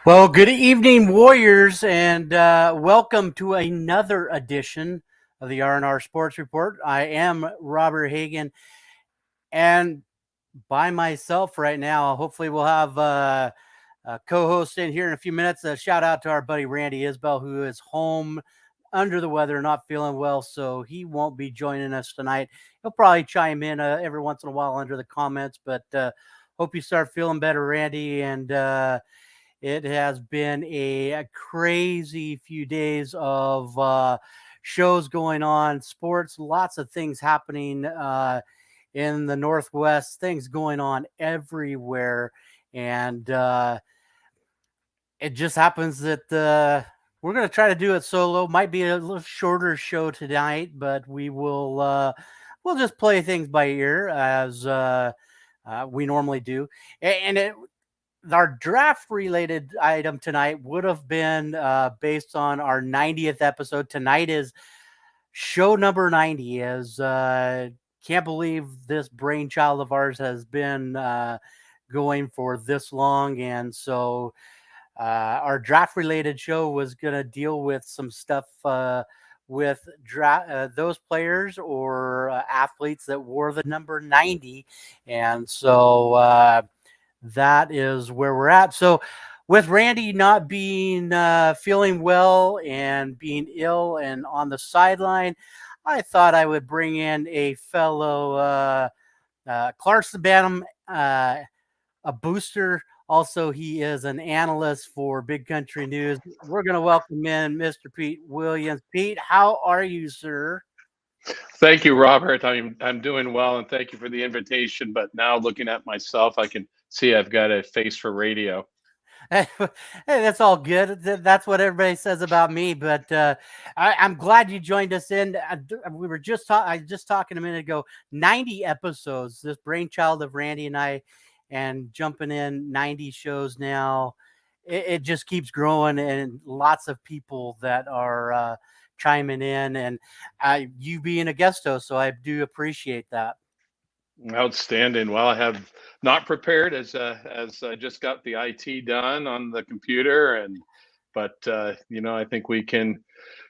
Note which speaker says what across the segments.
Speaker 1: Well, good evening, Warriors, and welcome to another edition of the R&R Sports Report. I am Robert Hagan, and by myself right now. Hopefully, we'll have a co-host in here in a few minutes. A shout out to our buddy Randy Isbell, who is home under the weather, not feeling well, so he won't be joining us tonight. He'll probably chime in every once in a while under the comments, but hope you start feeling better, Randy, and it has been a crazy few days of shows going on, sports, lots of things happening in the Northwest, things going on everywhere. And it just happens that we're going to try to do it solo. Might be a little shorter show tonight, but we'll just play things by ear as we normally do. And our draft related item tonight would have been based on our 90th episode. Tonight is show number 90. As can't believe this brainchild of ours has been going for this long. And so our draft related show was going to deal with some stuff with those players or athletes that wore the number 90. And so that is where we're at. So, with Randy not being feeling well and being ill and on the sideline, I thought I would bring in a fellow Clarkson Bantam, a booster. Also, he is an analyst for Big Country News. We're going to welcome in Mr. Pete Williams. Pete, how are you, sir?
Speaker 2: Thank you, Robert. I'm doing well, and thank you for the invitation. But now, looking at myself, I can see I've got a face for radio.
Speaker 1: Hey, that's all good. That's what everybody says about me. But I'm glad you joined us in. We were I was just talking a minute ago. 90 episodes. This brainchild of Randy and I, and jumping in 90 shows now. It just keeps growing, and lots of people that are chiming in, and you being a guest host. So I do appreciate that.
Speaker 2: Outstanding. Well, I have not prepared as I just got the IT done on the computer, but I think we can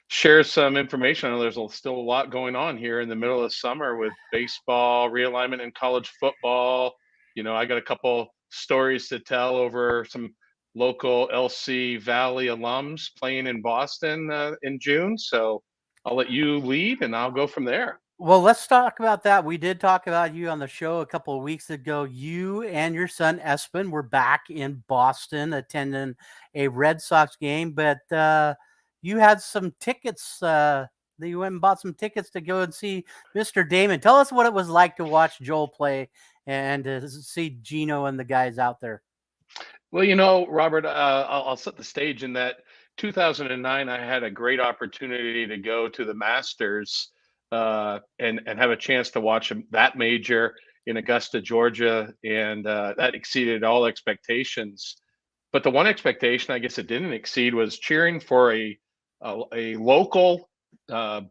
Speaker 2: share some information. I know still a lot going on here in the middle of summer with baseball realignment and college football. I got a couple stories to tell over some local LC Valley alums playing in Boston in June. So I'll let you lead, and I'll go from there.
Speaker 1: Well, let's talk about that. We did talk about you on the show a couple of weeks ago. You and your son Espen were back in Boston attending a Red Sox game, but you had some tickets. That you went and bought some tickets to go and see Mr. Damon. Tell us what it was like to watch Joel play and to see Gino and the guys out there.
Speaker 2: Well, Robert, I'll set the stage in that 2009, I had a great opportunity to go to the Masters and have a chance to watch that major in Augusta, Georgia, and that exceeded all expectations. But the one expectation I guess it didn't exceed was cheering for a local uh,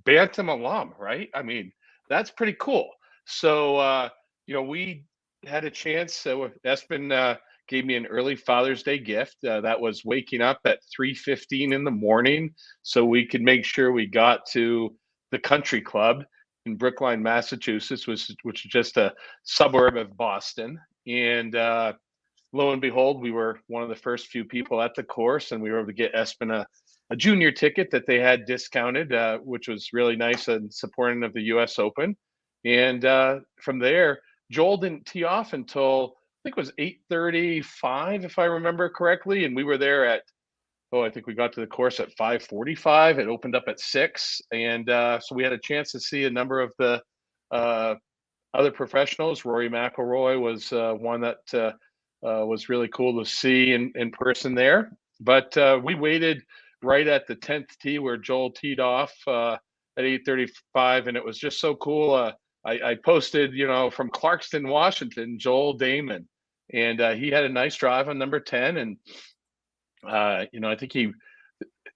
Speaker 2: Bantam alum, right? I mean, that's pretty cool. So, we had a chance. Espen gave me an early Father's Day gift. That was waking up at 3:15 in the morning, so we could make sure we got to the country club in Brookline, Massachusetts, which is just a suburb of Boston. And lo and behold, we were one of the first few people at the course, and we were able to get Espen a junior ticket that they had discounted, which was really nice and supporting of the U.S. Open. And from there, Joel didn't tee off until I think it was 8:35, if I remember correctly, and we were there at I think we got to the course at 5:45. It opened up at 6, and so we had a chance to see a number of the uh, other professionals. Rory McIlroy was one that was really cool to see in person there. But we waited right at the 10th tee where Joel teed off at 8:35, and it was just so cool. I posted, from Clarkston, Washington, Joel Damon, and he had a nice drive on number 10, and I think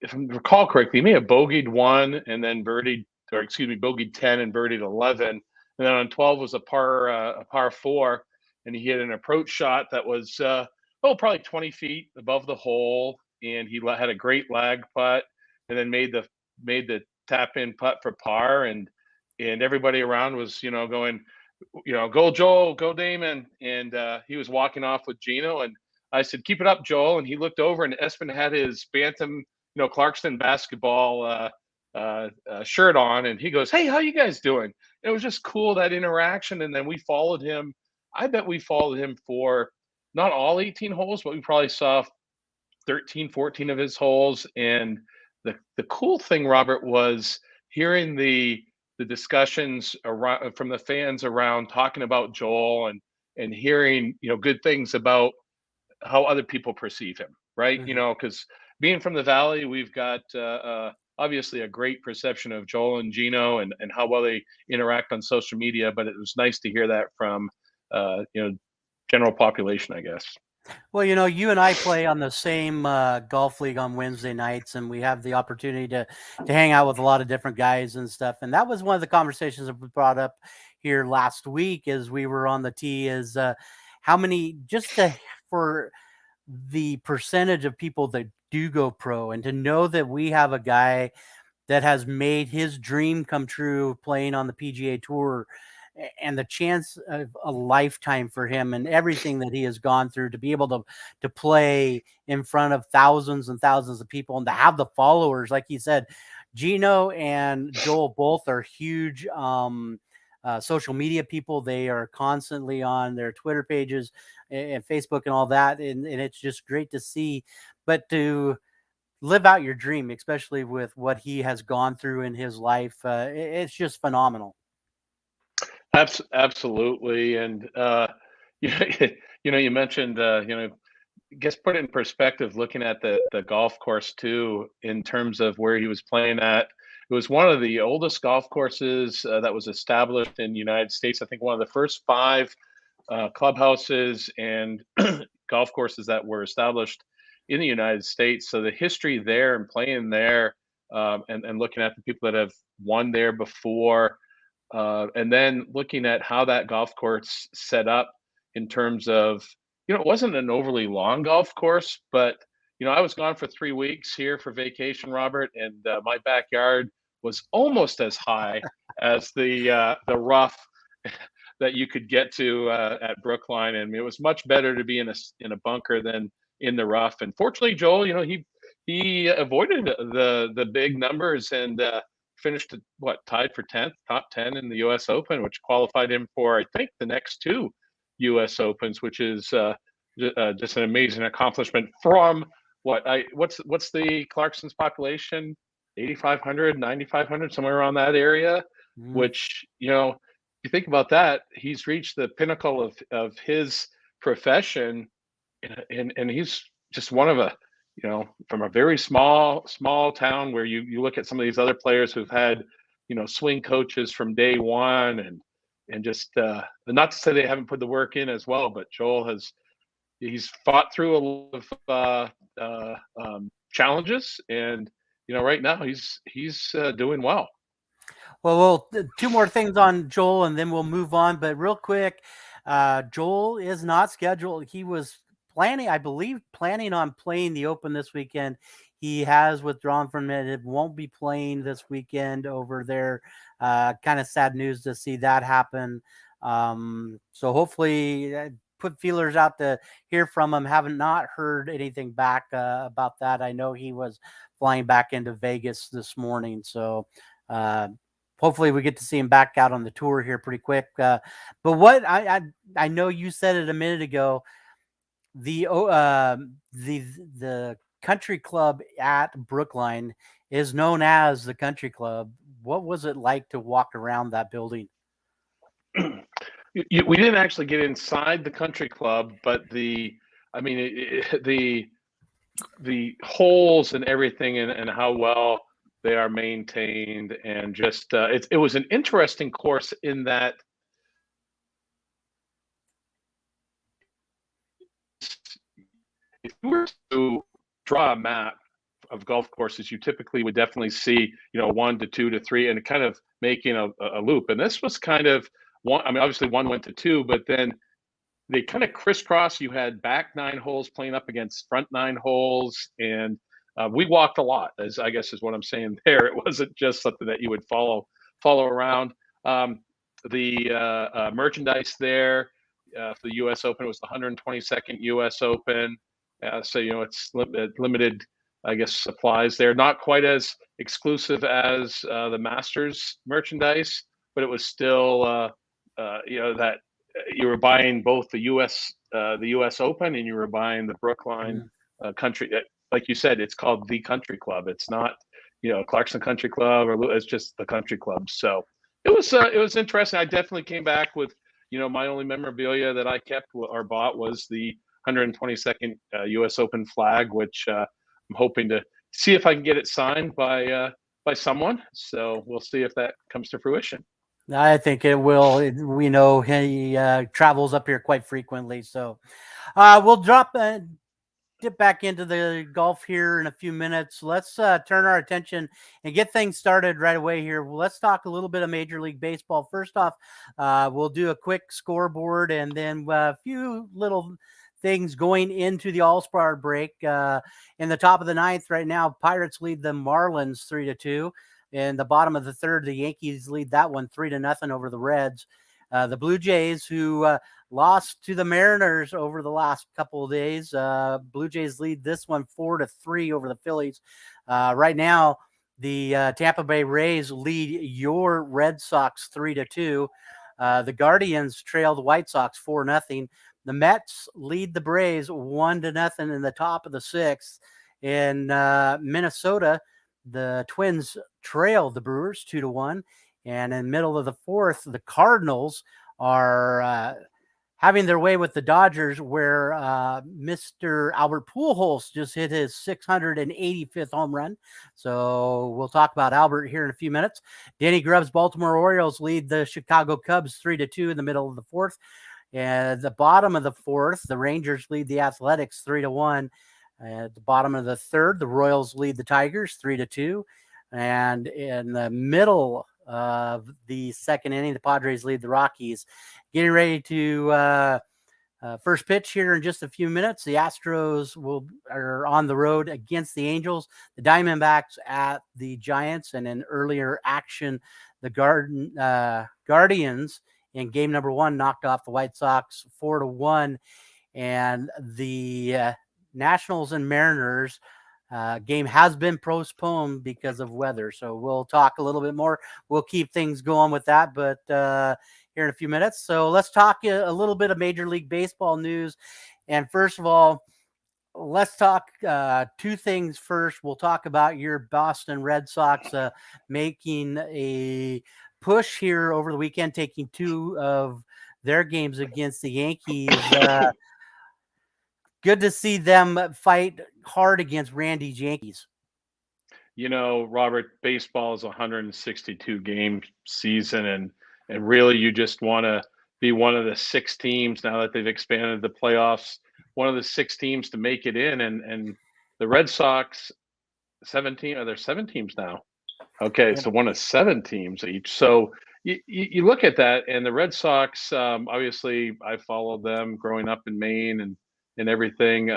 Speaker 2: if I recall correctly, he may have bogeyed one and then birdied, or excuse me, bogeyed 10 and birdied 11. And then on 12 was a par four, and he hit an approach shot that was probably 20 feet above the hole, and he had a great lag putt, and then made the tap in putt for par, and everybody around was going, go Joel, go Damon, and he was walking off with Gino, and I said, keep it up, Joel, and he looked over, and Espen had his Bantam, Clarkston basketball shirt on, and he goes, hey, how you guys doing? And it was just cool, that interaction, and then we followed him. I bet we followed him for not all 18 holes, but we probably saw 13, 14 of his holes. And the cool thing, Robert, was hearing the discussions around from the fans around talking about Joel, and hearing good things about how other people perceive him, right?
Speaker 1: Mhm.
Speaker 2: Because being from the Valley, we've got obviously a great perception of Joel and Gino, and how well they interact on social media. But it was nice to hear that from general population, I guess.
Speaker 1: Well, you and I play on the same golf league on Wednesday nights, and we have the opportunity to hang out with a lot of different guys and stuff. And that was one of the conversations that we brought up here last week as we were on the tee. Is how many for the percentage of people that do go pro, and to know that we have a guy that has made his dream come true playing on the PGA Tour, and the chance of a lifetime for him, and everything that he has gone through to be able to play in front of thousands and thousands of people, and to have the followers. Like you said, Gino and Joel both are huge social media people. They are constantly on their Twitter pages and Facebook and all that, and it's just great to see. But to live out your dream, especially with what he has gone through in his life, it's just phenomenal.
Speaker 2: Absolutely, and you you mentioned I guess put it in perspective, looking at the golf course too, in terms of where he was playing at. It was one of the oldest golf courses that was established in the United States. I think one of the first five clubhouses and golf courses that were established in the United States. So the history there and playing there, and looking at the people that have won there before, and then looking at how that golf course set up in terms of, it wasn't an overly long golf course, but I was gone for 3 weeks here for vacation, Robert, and my backyard was almost as high as the rough that you could get to at Brookline, and it was much better to be in a bunker than in the rough. And fortunately, Joel, he avoided the big numbers, and finished tied for 10th, top 10 in the U.S. Open, which qualified him for, I think, the next two U.S. Opens, which is just an amazing accomplishment. From what's the Clarkson's population? 8,500, 9,500, somewhere around that area.
Speaker 1: Mm.
Speaker 2: Which you think about that, he's reached the pinnacle of his profession, and he's just one of from a very small town, where you look at some of these other players who've had swing coaches from day one, and just not to say they haven't put the work in as well, but Joel he's fought through a lot of challenges, and right now he's doing well.
Speaker 1: Well, two more things on Joel, and then we'll move on. But real quick, Joel is not scheduled. He was planning, I believe, planning on playing the Open this weekend. He has withdrawn from it. It won't be playing this weekend over there. Kind of sad news to see that happen. So hopefully, put feelers out to hear from him. Haven't not heard anything back about that. I know he was flying back into Vegas this morning. So hopefully we get to see him back out on the tour here pretty quick. But what I know you said it a minute ago, the country club at Brookline is known as the Country Club. What was it like to walk around that building?
Speaker 2: We didn't actually get inside the country club, but I mean, the holes and everything, and how well they are maintained, and just it was an interesting course in that if you were to draw a map of golf courses, you typically would definitely see 1 to 2 to 3, and kind of making a loop. And this was kind of one. I mean, obviously one went to two, but then they kind of crisscross. You had back 9 holes playing up against front 9 holes, and we walked a lot. As I guess is what I'm saying there. It wasn't just something that you would follow around. Um, the merchandise there for the U.S. Open, it was the 122nd U.S. Open. So it's limited, I guess, supplies there. Not quite as exclusive as the Masters merchandise, but it was still that you were buying both the U.S. Open, and you were buying the Brookline country. Like you said, it's called the Country Club. It's not Clarkson Country Club, or it's just the Country Club. So it was interesting. I definitely came back with my only memorabilia that I kept or bought was the 122nd U.S. Open flag, which I'm hoping to see if I can get it signed by someone. So we'll see if that comes to fruition.
Speaker 1: I think it will. We know he travels up here quite frequently, so we'll dip back into the golf here in a few minutes. Let's turn our attention and get things started right away here. Let's talk a little bit of Major League Baseball. First off, we'll do a quick scoreboard and then a few little things going into the All-Star break. In the top of the ninth right now, Pirates lead the Marlins 3-2. In the bottom of the third, the Yankees lead that one 3-0 over the Reds. The Blue Jays, who lost to the Mariners over the last couple of days. Blue Jays lead this one 4-3 over the Phillies. Right now, the Tampa Bay Rays lead your Red Sox 3-2. The Guardians trail the White Sox 4-0. The Mets lead the Braves 1-0 in the top of the sixth. In Minnesota, the Twins trail the Brewers 2-1. And in the middle of the fourth, the Cardinals are having their way with the Dodgers, where Mr. Albert Pujols just hit his 685th home run. So we'll talk about Albert here in a few minutes. Danny Grubb's Baltimore Orioles lead the Chicago Cubs 3-2 in the middle of the fourth. And at the bottom of the fourth, the Rangers lead the Athletics 3-1. At the bottom of the third, the Royals lead the Tigers 3-2. And in the middle of the second inning, the Padres lead the Rockies. Getting ready to first pitch here in just a few minutes. The Astros are on the road against the Angels. The Diamondbacks at the Giants. And in earlier action, the Guardians in game number one knocked off the White Sox 4-1. And the Nationals and Mariners game has been postponed because of weather. So we'll talk a little bit more. We'll keep things going with that, but here in a few minutes. So let's talk a little bit of Major League Baseball news. And first of all, let's talk two things first. We'll talk about your Boston Red Sox making a push here over the weekend, taking two of their games against the Yankees. Good to see them fight hard against Randy's Yankees.
Speaker 2: Robert, baseball is a 162 game season, and really you just want to be one of the 6 teams now that they've expanded the playoffs, one of the 6 teams to make it in, and the Red Sox 17 are there 7 teams now. Okay, yeah. So one of 7 teams each. So you look at that, and the Red Sox, obviously I followed them growing up in Maine and everything.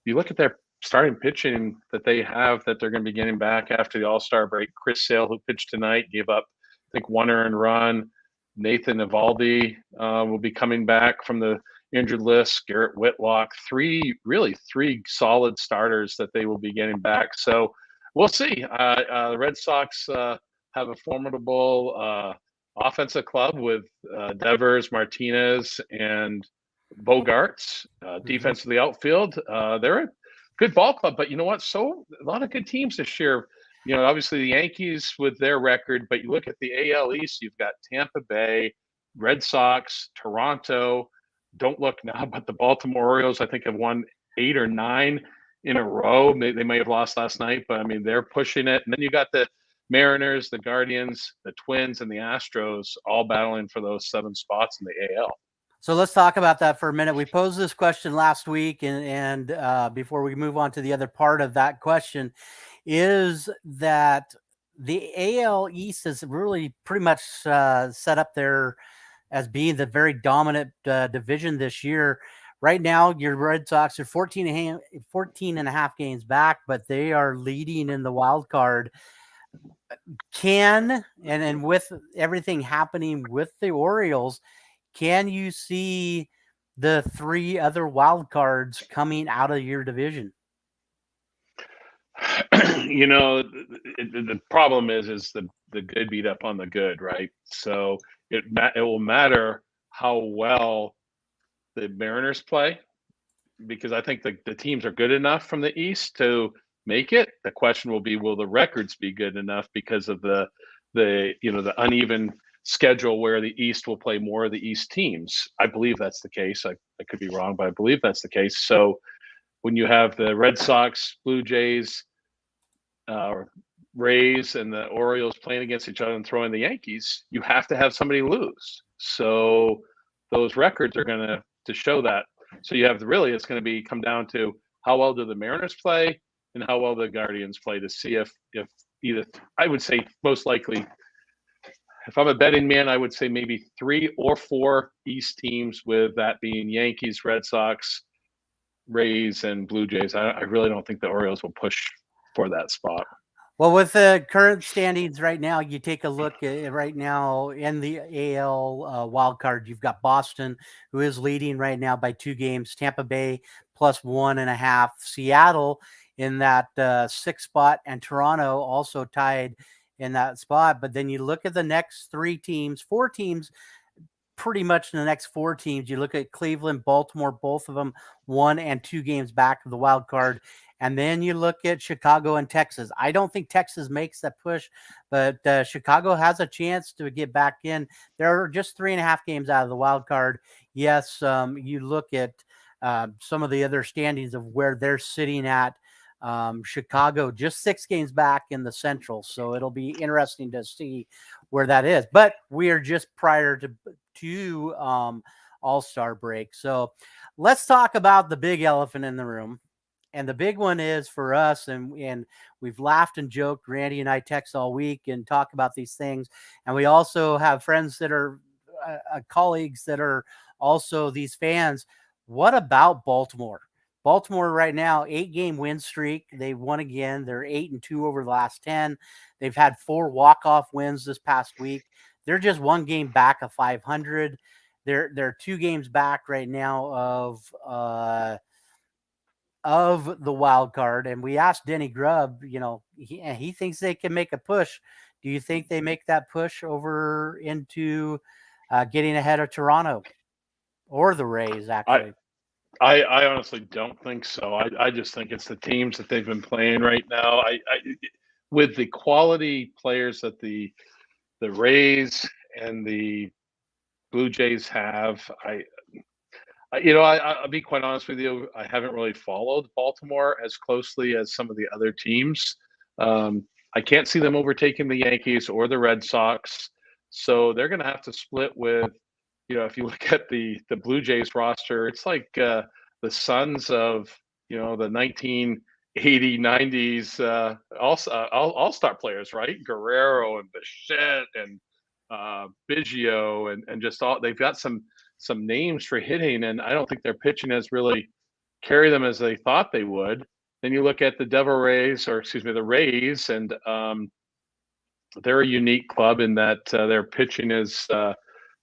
Speaker 2: You look at their starting pitching that they have, that they're going to be getting back after the All-Star break. Chris Sale, who pitched tonight, gave up, I think, 1 earned run. Nathan Eovaldi will be coming back from the injured list. Garrett Whitlock, 3 solid starters that they will be getting back. So we'll see. The Red Sox have a formidable offensive club with Devers, Martinez, and Bogarts, defense of the outfield. They're a good ball club, but you know what? So a lot of good teams this year. Obviously the Yankees with their record, but you look at the AL East, you've got Tampa Bay, Red Sox, Toronto. Don't look now, but the Baltimore Orioles, I think, have won 8 or 9 in a row. They may have lost last night, but I mean, they're pushing it. And then you got the Mariners, the Guardians, the Twins, and the Astros all battling for those 7 spots in the AL.
Speaker 1: So let's talk about that for a minute. We posed this question last week, and before we move on to the other part of that question, is that the AL East has really pretty much set up their as being the very dominant division this year. Right now, your Red Sox are 14 and a half games back, but they are leading in the wild card. And with everything happening with the Orioles, can you see the three other wild cards coming out of your division?
Speaker 2: The problem is the good beat up on the good, right? So it will matter how well the Mariners play, because I think the teams are good enough from the East to make it. The question will be, will the records be good enough because of the uneven schedule where the East will play more of the East teams? I believe that's the case. I could be wrong, but I believe that's the case. So when you have the Red Sox, Blue Jays, Rays, and the Orioles playing against each other and throwing the Yankees, you have to have somebody lose. So those records are going to show that. So you have it's going to come down to how well do the Mariners play and how well the Guardians play to see if either, I would say most likely, if I'm a betting man, I would say maybe 3 or 4 East teams, with that being Yankees, Red Sox, Rays, and Blue Jays. I really don't think the Orioles will push for that spot.
Speaker 1: Well, with the current standings right now, you take a look at right now in the AL wild card. You've got Boston, who is leading right now by 2 games. Tampa Bay plus 1.5. Seattle in that 6th spot, and Toronto also tied in that spot. But then you look at the next 4 teams. Pretty much in the next 4 teams, you look at Cleveland, Baltimore, both of them 1 and 2 games back of the wild card. And then you look at Chicago and Texas. I don't think Texas makes that push, but Chicago has a chance to get back in. They're just 3.5 games out of the wild card. Yes, you look at some of the other standings of where they're sitting at. Chicago just 6 games back in the Central, so it'll be interesting to see where that is. But we are just prior to All-Star break, so let's talk about the big elephant in the room. And the big one is for us, and we've laughed and joked. Randy and I text all week and talk about these things, and we also have friends that are colleagues that are also these fans. What about Baltimore? Baltimore right now, 8-game win streak. They won again. They're 8-2 over the last 10. They've had 4 walk-off wins this past week. They're just 1 game back of 500. They're 2 games back right now of the wild card. And we asked Denny Grubb, he thinks they can make a push. Do you think they make that push over into getting ahead of Toronto or the Rays, actually?
Speaker 2: I honestly don't think so. I just think it's the teams that they've been playing right now. With the quality players that the Rays and the Blue Jays have, I'll be quite honest with you. I haven't really followed Baltimore as closely as some of the other teams. I can't see them overtaking the Yankees or the Red Sox. So they're going to have to split with, if you look at the Blue Jays roster, it's like the sons of, the 1980, 90s all-star players, right? Guerrero and Bichette and Biggio and just all. They've got some names for hitting, and I don't think their pitching has really carried them as they thought they would. Then you look at the the Rays, and they're a unique club in that their pitching is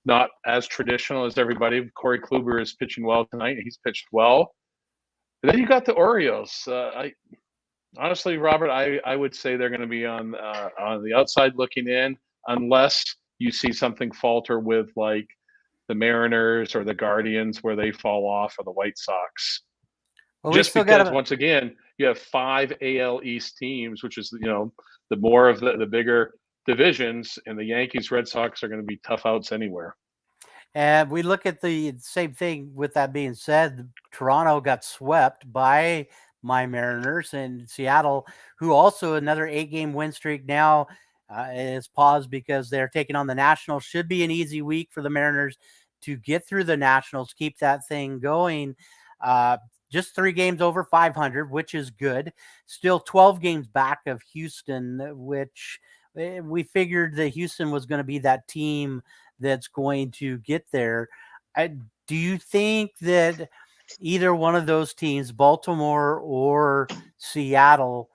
Speaker 2: not as traditional as everybody. Corey Kluber is pitching well tonight. He's pitched well. And then you got the Orioles. Honestly, Robert, I would say they're going to be on the outside looking in, unless you see something falter with like the Mariners or the Guardians where they fall off, or the White Sox. Well, just because once again, you have 5 AL East teams, which is, the more of the bigger divisions, and the Yankees, Red Sox are going to be tough outs anywhere.
Speaker 1: And we look at the same thing. With that being said, Toronto got swept by my Mariners, and Seattle, who also another 8-game win streak now, is paused because they're taking on the Nationals. Should be an easy week for the Mariners to get through the Nationals, keep that thing going. Just 3 games over 500, which is good. Still 12 games back of Houston, which we figured that Houston was going to be that team that's going to get there. Do you think that either one of those teams, Baltimore or Seattle,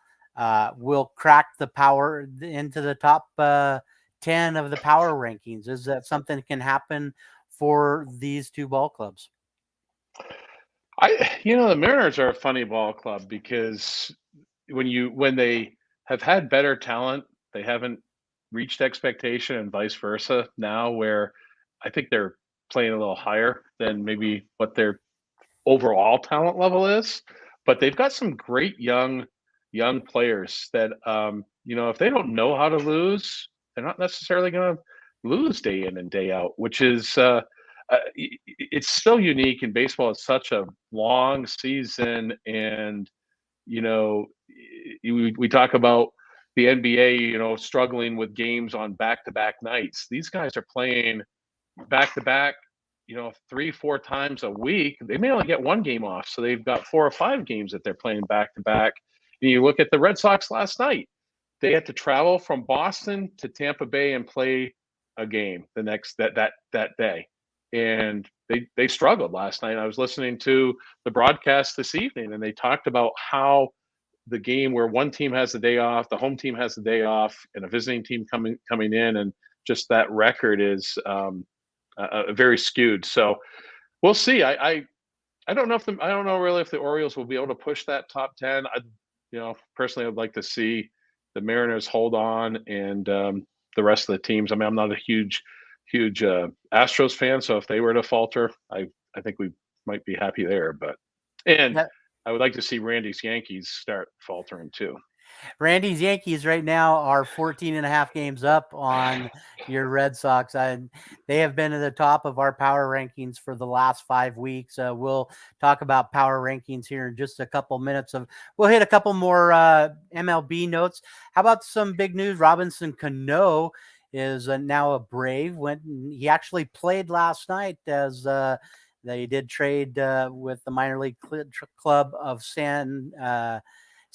Speaker 1: will crack the power into the top 10 of the power rankings? Is that something that can happen for these two ball clubs?
Speaker 2: The Mariners are a funny ball club because when they have had better talent, they haven't reached expectation and vice versa now, where I think they're playing a little higher than maybe what their overall talent level is. But they've got some great young players that if they don't know how to lose, they're not necessarily going to lose day in and day out, which is it's so unique in baseball. It's such a long season, and you know, we talk about the NBA, struggling with games on back-to-back nights. These guys are playing back-to-back, 3, 4 times a week. They may only get one game off, so they've got 4 or 5 games that they're playing back-to-back. And you look at the Red Sox last night; they had to travel from Boston to Tampa Bay and play a game the next that day, and they struggled last night. I was listening to the broadcast this evening, and they talked about how the game where one team has the day off, the home team has the day off, and a visiting team coming in, and just that record is very skewed. So we'll see. I don't know I don't know really if the Orioles will be able to push that top 10. Personally, I'd like to see the Mariners hold on, and the rest of the teams. I mean, I'm not a huge Astros fan, so if they were to falter, I think we might be happy there. But and
Speaker 1: Yeah.
Speaker 2: I would like to see Randy's Yankees start faltering too.
Speaker 1: Randy's Yankees right now are 14 and a half games up on your Red Sox. They have been at the top of our power rankings for the last 5 weeks. We'll talk about power rankings here in just a couple minutes. We'll hit a couple more MLB notes. How about some big news? Robinson Cano is now a Brave. He actually played last night as they did trade with the minor league club of San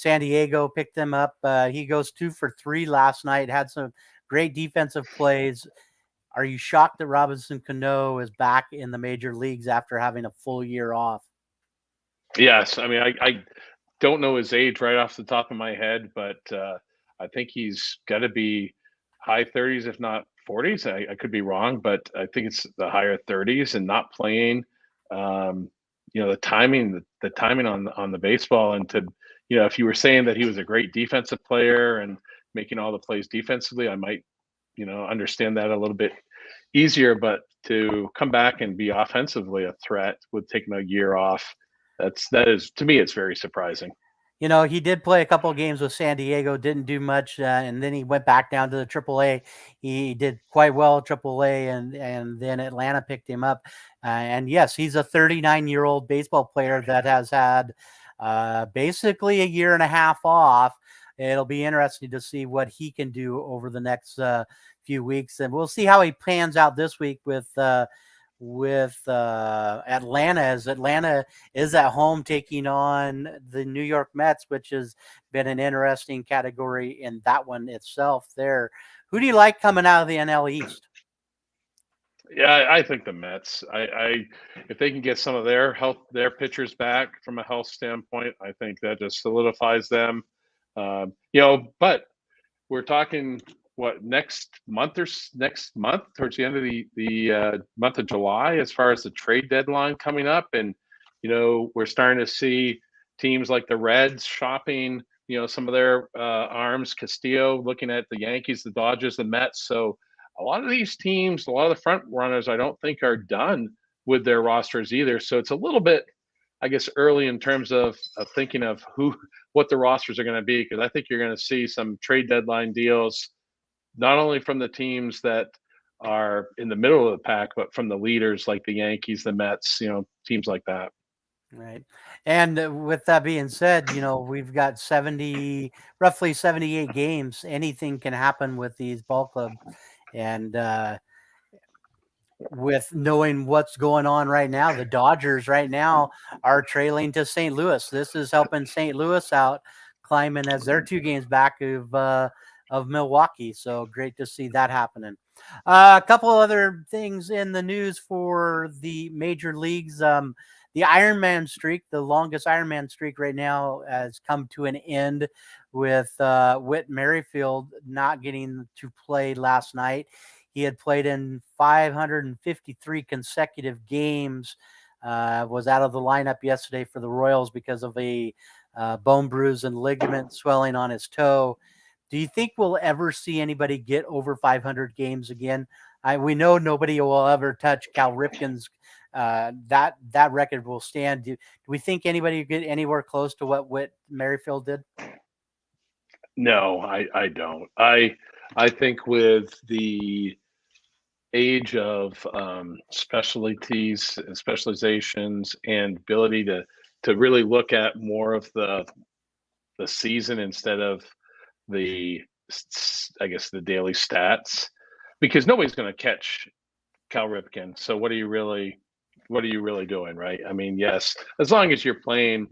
Speaker 1: Diego, picked him up. He goes 2 for 3 last night, had some great defensive plays. Are you shocked that Robinson Cano is back in the major leagues after having a full year off?
Speaker 2: Yes, I mean I don't know his age right off the top of my head, but I think he's got to be high 30s, if not 40s. I could be wrong, but I think it's the higher 30s, and not playing. The timing on the baseball, and to if you were saying that he was a great defensive player and making all the plays defensively, I might understand that a little bit easier. But to come back and be offensively a threat with taking a year off, that is, to me, it's very surprising.
Speaker 1: He did play a couple of games with San Diego, didn't do much, and then he went back down to the AAA. He did quite well at AAA, and then Atlanta picked him up. And yes, he's a 39-year-old baseball player that has had basically a year and a half off. It'll be interesting to see what he can do over the next few weeks, and we'll see how he pans out this week with Atlanta, as Atlanta is at home taking on the New York Mets, which has been an interesting category in that one itself there. Who do you like coming out of the NL East?
Speaker 2: Yeah, I think the Mets. If they can get some of their pitchers back from a health standpoint, I think that just solidifies them. But we're talking next month towards the end of the month of July, as far as the trade deadline coming up, and we're starting to see teams like the Reds shopping some of their arms. Castillo looking at the Yankees, the Dodgers, the Mets. So a lot of these teams, a lot of the front runners, I don't think are done with their rosters either. So it's a little bit, I guess, early in terms of thinking of what the rosters are going to be, because I think you're going to see some trade deadline deals, not only from the teams that are in the middle of the pack, but from the leaders like the Yankees, the Mets, teams like that.
Speaker 1: Right. And with that being said, we've got roughly 78 games. Anything can happen with these ball clubs. And with knowing what's going on right now, the Dodgers right now are trailing to St. Louis. This is helping St. Louis out, climbing, as they're 2 games back of of Milwaukee. So great to see that happening. A couple other things in the news for the major leagues. The Ironman streak, the longest Ironman streak right now, has come to an end with Whit Merrifield not getting to play last night. He had played in 553 consecutive games, was out of the lineup yesterday for the Royals because of a bone bruise and ligament swelling on his toe. Do you think we'll ever see anybody get over 500 games again? We know nobody will ever touch Cal Ripken's. That record will stand. Do we think anybody get anywhere close to what Whit Merrifield did?
Speaker 2: No, I don't. I think with the age of specialties and specializations and ability to really look at more of the season instead of the I guess the daily stats, because nobody's going to catch Cal Ripken. So what are you really doing, right? I mean, yes, as long as you're playing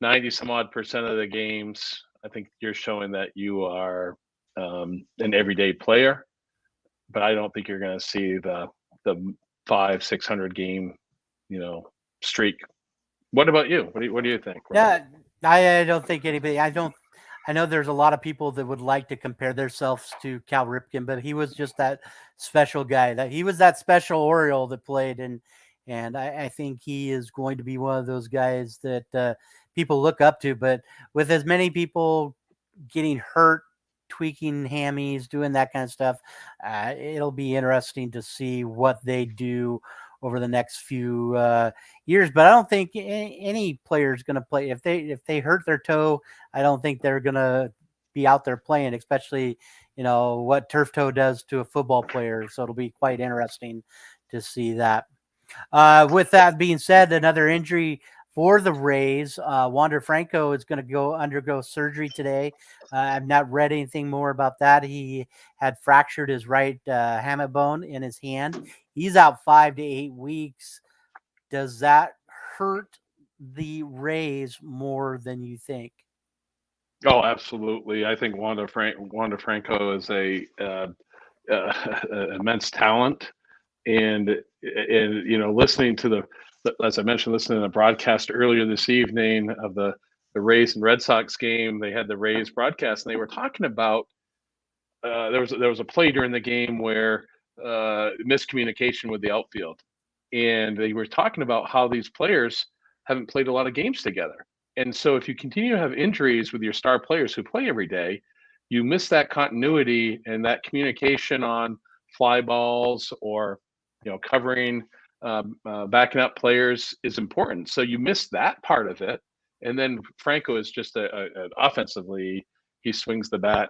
Speaker 2: 90 some odd percent of the games, I think you're showing that you are an everyday player. But I don't think you're going to see the 500-600 game, streak. What about you? What do you think, Robert?
Speaker 1: Yeah, I don't think anybody. I don't. I know there's a lot of people that would like to compare themselves to Cal Ripken, but he was just that special guy. That he was that special Oriole that played, and I think he is going to be one of those guys that people look up to. But with as many people getting hurt, tweaking hammies, doing that kind of stuff, it'll be interesting to see what they do over the next few years. But I don't think any player is going to play if they hurt their toe. I don't think they're going to be out there playing, especially what turf toe does to a football player. So it'll be quite interesting to see that. With that being said, another injury for the Rays. Wander Franco is going to undergo surgery today. I've not read anything more about that. He had fractured his right hamate bone in his hand. He's out 5 to 8 weeks. Does that hurt the Rays more than you think?
Speaker 2: Oh, absolutely. I think Wander Franco is a immense talent, and listening to as I mentioned, listening to the broadcast earlier this evening of the Rays and Red Sox game. They had the Rays broadcast, and they were talking about there was a play during the game where miscommunication with the outfield, and they were talking about how these players haven't played a lot of games together. And so if you continue to have injuries with your star players who play every day, you miss that continuity and that communication on fly balls or covering backing up players is important. So you miss that part of it. And then Franco is just offensively, he swings the bat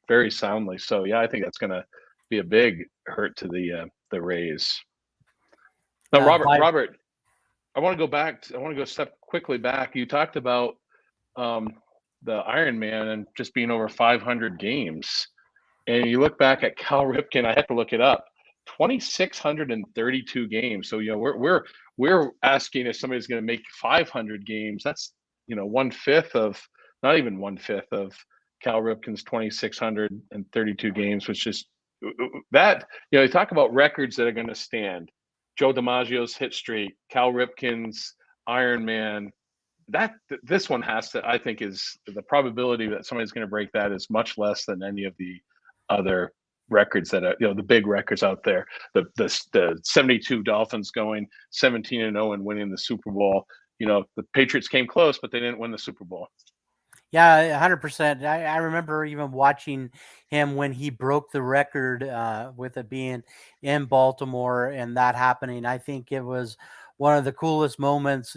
Speaker 2: very soundly. So yeah, I think that's going to be a big hurt to the Rays. Now, Robert, I want to go back. I want to go step quickly back. You talked about the Iron Man and just being over 500 games, and you look back at Cal Ripken. I had to look it up. 2,632 games. So we're asking if somebody's going to make 500 games. That's 1/5 of, not even 1/5 of Cal Ripken's 2,632 games, which is that you talk about records that are going to stand. Joe DiMaggio's hit streak, Cal Ripken's Iron Man. This one has to, I think, is the probability that somebody's going to break that is much less than any of the other records that are the big records out there. The 72 Dolphins going 17-0 and winning the Super Bowl. The Patriots came close, but they didn't win the Super Bowl.
Speaker 1: Yeah, 100%. I remember even watching him when he broke the record with it being in Baltimore and that happening. I think it was one of the coolest moments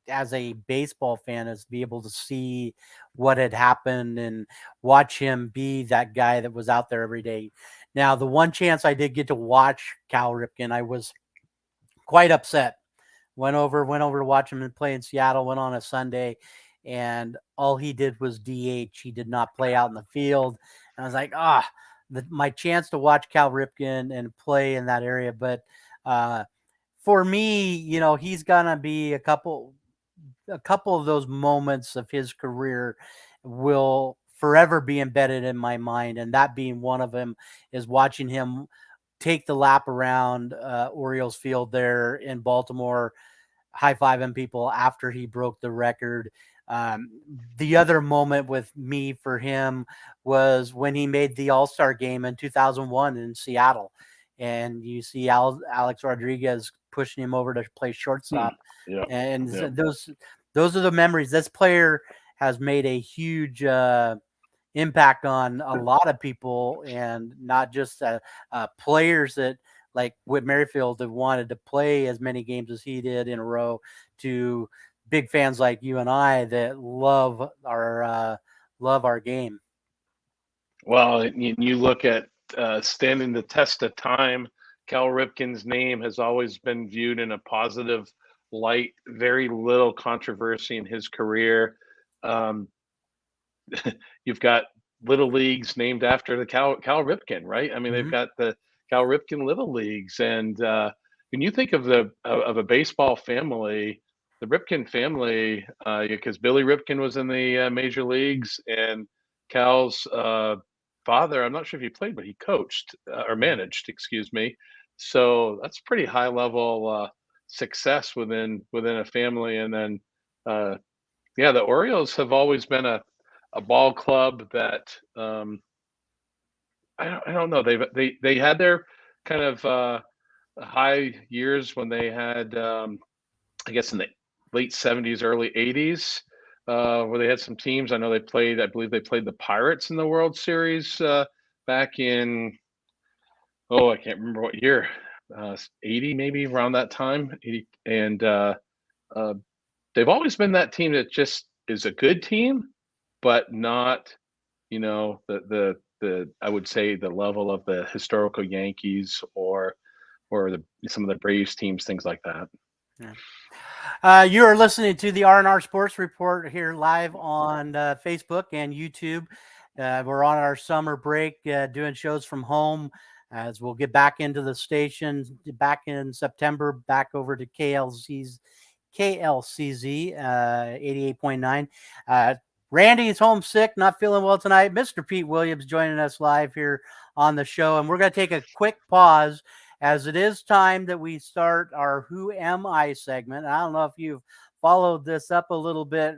Speaker 1: as a baseball fan, is to be able to see what had happened and watch him be that guy that was out there every day. Now, the one chance I did get to watch Cal Ripken, I was quite upset. Went over to watch him play in Seattle, went on a Sunday, and all he did was DH. He did not play out in the field. And I was like, my chance to watch Cal Ripken and play in that area. But for me, he's gonna be a couple of those moments of his career will forever be embedded in my mind, and that being one of them is watching him take the lap around Orioles Field there in Baltimore, high-fiving people after he broke the record. Um, the other moment with me for him was when he made the All-Star game in 2001 in Seattle, and you see Alex Rodriguez pushing him over to play shortstop,
Speaker 2: Yeah.
Speaker 1: and
Speaker 2: Yeah.
Speaker 1: those are the memories. This player has made a huge impact on a lot of people, and not just players that like Whit Merrifield have wanted to play as many games as he did in a row, to big fans like you and I that love our game.
Speaker 2: Well, you look at standing the test of time. Cal Ripken's name has always been viewed in a positive light. Very little controversy in his career. Um, you've got little leagues named after the Cal Ripken, right? I mean, they've
Speaker 1: Mm-hmm.
Speaker 2: got the Cal Ripken little leagues, and when you think of a baseball family, the Ripken family, because Billy Ripken was in the major leagues, and Cal's father, I'm not sure if he played, but he coached or managed, excuse me. So that's pretty high level success within a family, and then yeah, the Orioles have always been a ball club that I don't know. They had their kind of high years when they had I guess in the late '70s, early '80s, where they had some teams. I know they played. I believe they played the Pirates in the World Series back in, oh, I can't remember what year, '80 maybe, around that time. '80, and uh, they've always been that team that just is a good team, but not, the I would say the level of the historical Yankees or some of the Braves teams, things like that.
Speaker 1: Yeah. You are listening to the R&R Sports Report here live on Facebook and YouTube. We're on our summer break doing shows from home, as we'll get back into the station back in September, back over to KLCZ 88.9. Randy is homesick, not feeling well tonight. Mr. Pete Williams joining us live here on the show, and we're going to take a quick pause, as it is time that we start our Who Am I segment. I don't know if you've followed this up a little bit,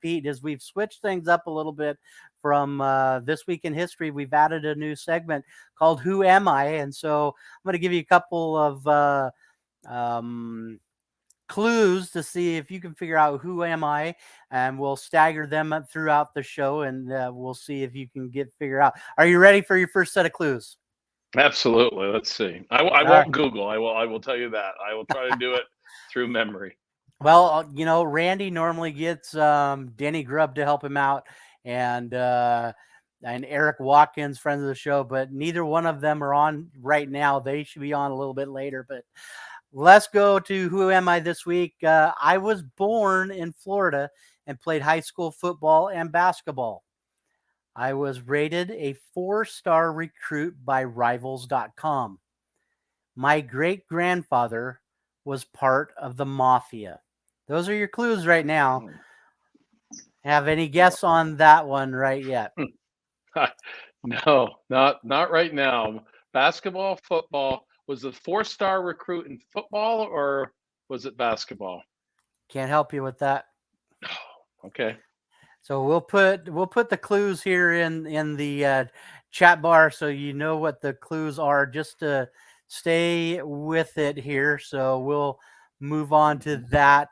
Speaker 1: Pete, as we've switched things up a little bit from This Week in History. We've added a new segment called Who Am I? And so I'm going to give you a couple of clues to see if you can figure out who am I, and we'll stagger them up throughout the show, and we'll see if you can figure out. Are you ready for your first set of clues?
Speaker 2: Absolutely. Let's see. I
Speaker 1: All right.
Speaker 2: won't Google. I will tell you that. I will try to do it through memory.
Speaker 1: Well, Randy normally gets Denny Grubb to help him out, and Eric Watkins, friends of the show, but neither one of them are on right now. They should be on a little bit later, but let's go to Who Am I this week. I was born in Florida and played high school football and basketball. I was rated a 4-star recruit by Rivals.com. My great-grandfather was part of the mafia. Those are your clues right now. Have any guess on that one right yet?
Speaker 2: No, not right now. Basketball, football. Was the 4-star recruit in football or was it basketball?
Speaker 1: Can't help you with that.
Speaker 2: Okay.
Speaker 1: So we'll put the clues here in the chat bar, so you know what the clues are, just to stay with it here. So we'll move on to that.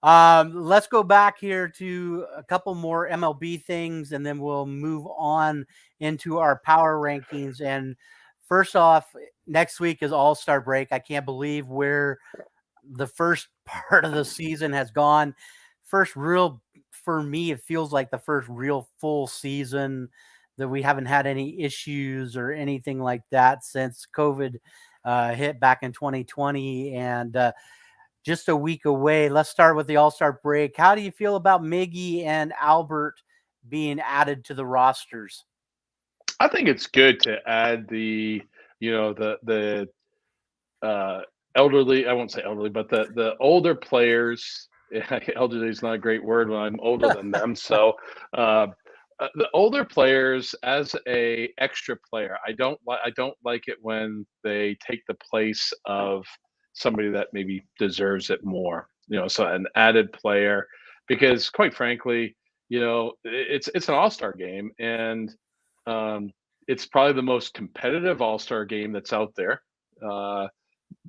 Speaker 1: Let's go back here to a couple more MLB things, and then we'll move on into our power rankings. And first off, next week is All-Star break. I can't believe where the first part of the season has gone. For me, it feels like the first real full season that we haven't had any issues or anything like that since COVID hit back in 2020, and just a week away. Let's start with the All-Star break. How do you feel about Miggy and Albert being added to the rosters?
Speaker 2: I think it's good to add the elderly. I won't say elderly, but the older players. Elderly is not a great word when I'm older than them. So The older players as a extra player, I don't like it when they take the place of somebody that maybe deserves it more. So an added player, because quite frankly, it's an all-star game, and um, it's probably the most competitive all-star game that's out there. Uh,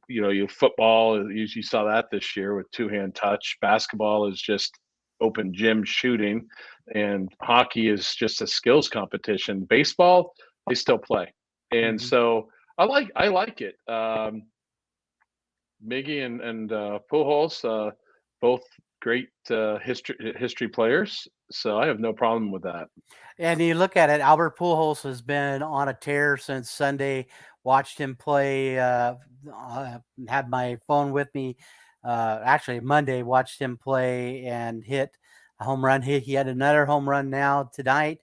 Speaker 2: you football, you saw that this year with two-hand touch. Basketball is just open gym shooting, and hockey is just a skills competition. Baseball, they still play, and
Speaker 1: Mhm.
Speaker 2: so I like it. Miggy and Pujols, both great history players, so I have no problem with that.
Speaker 1: And you look at it, Albert Pujols has been on a tear since Sunday. Watched him play. Had my phone with me. Actually, Monday watched him play and hit a home run. He had another home run now tonight.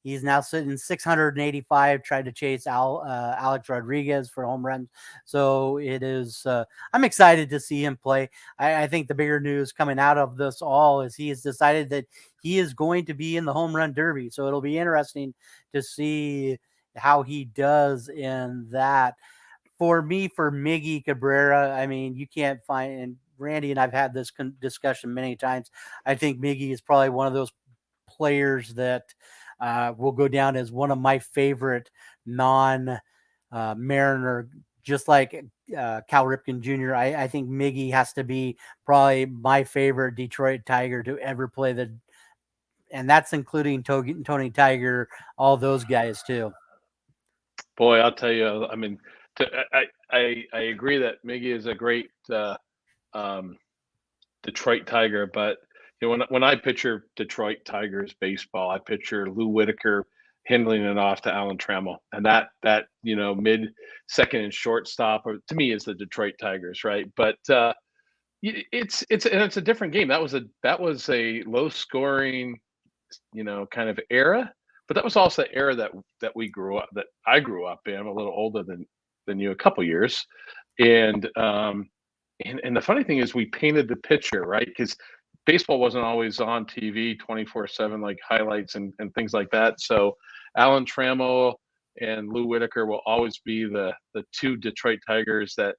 Speaker 1: He's now sitting 685. Tried to chase Alex Rodriguez for home runs. So it is. I'm excited to see him play. I think the bigger news coming out of this all is he has decided that he is going to be in the home run derby. So it'll be interesting to see how he does in that. For me, for Miggy Cabrera, I mean, you can't find, and Randy and I've had this discussion many times. I think Miggy is probably one of those players that will go down as one of my favorite non Mariner, just like Cal Ripken Jr. I think Miggy has to be probably my favorite Detroit Tiger to ever play the, and that's including Tony Tiger, all those guys too.
Speaker 2: Boy, I'll tell you, I mean, I agree that Miggy is a great um, Detroit Tiger, but when I picture Detroit Tigers baseball, I picture Lou Whitaker handling it off to Alan Trammell, and that mid second and shortstop, or to me, is the Detroit Tigers, right? But it's a different game. That was a low scoring, kind of era, but that was also the era that I grew up in. I'm a little older than you, a couple years, and and the funny thing is, we painted the picture, right? Because baseball wasn't always on TV 24/7, like highlights and things like that. So Alan Trammell and Lou Whitaker will always be the two Detroit Tigers that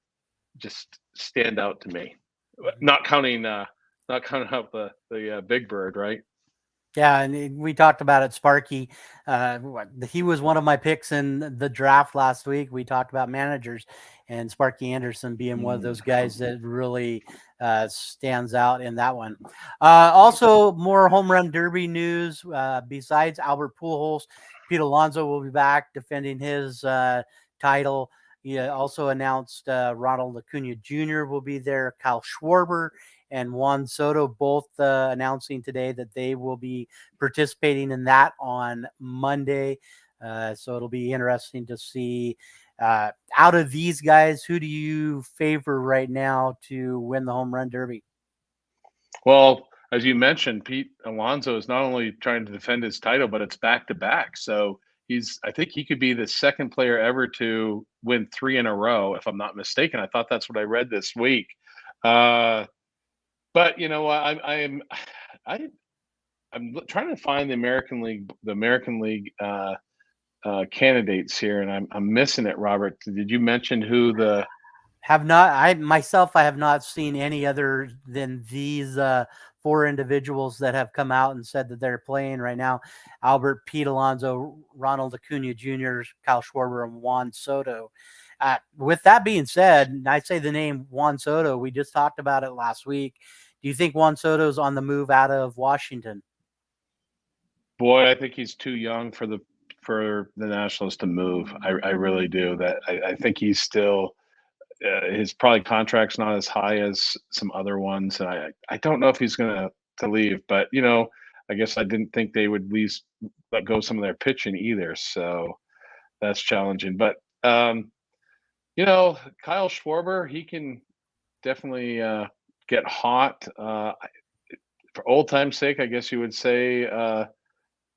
Speaker 2: just stand out to me. Not counting not counting out the Big Bird, right?
Speaker 1: Yeah, and we talked about it. Sparky, he was one of my picks in the draft last week. We talked about managers, and Sparky Anderson being one of those guys that really stands out in that one. Also, more home run derby news. Besides Albert Pujols, Pete Alonso will be back defending his title. He also announced Ronald Acuna Jr. will be there. Kyle Schwarber and Juan Soto both announcing today that they will be participating in that on Monday. So it'll be interesting to see out of these guys, who do you favor right now to win the home run derby?
Speaker 2: Well, as you mentioned, Pete Alonso is not only trying to defend his title, but it's back to back. So I think he could be the second player ever to win three in a row, if I'm not mistaken. I thought that's what I read this week. Uh, but I I'm trying to find the American League candidates here, and I'm missing it. Robert, did you mention who the?
Speaker 1: Have not I myself, I have not seen any other than these four individuals that have come out and said that they're playing right now: Albert, Pete Alonso, Ronald Acuna Jr., Kyle Schwarber, and Juan Soto. With that being said, and I say the name Juan Soto, we just talked about it last week. Do you think Juan Soto's on the move out of Washington?
Speaker 2: Boy, I think he's too young for the Nationals to move. I really do. I think he's still his probably contract's not as high as some other ones, and I don't know if he's gonna to leave. But I guess I didn't think they would at least let go some of their pitching either. So that's challenging. But Kyle Schwarber, he can definitely get hot. For old time's sake, I guess you would say.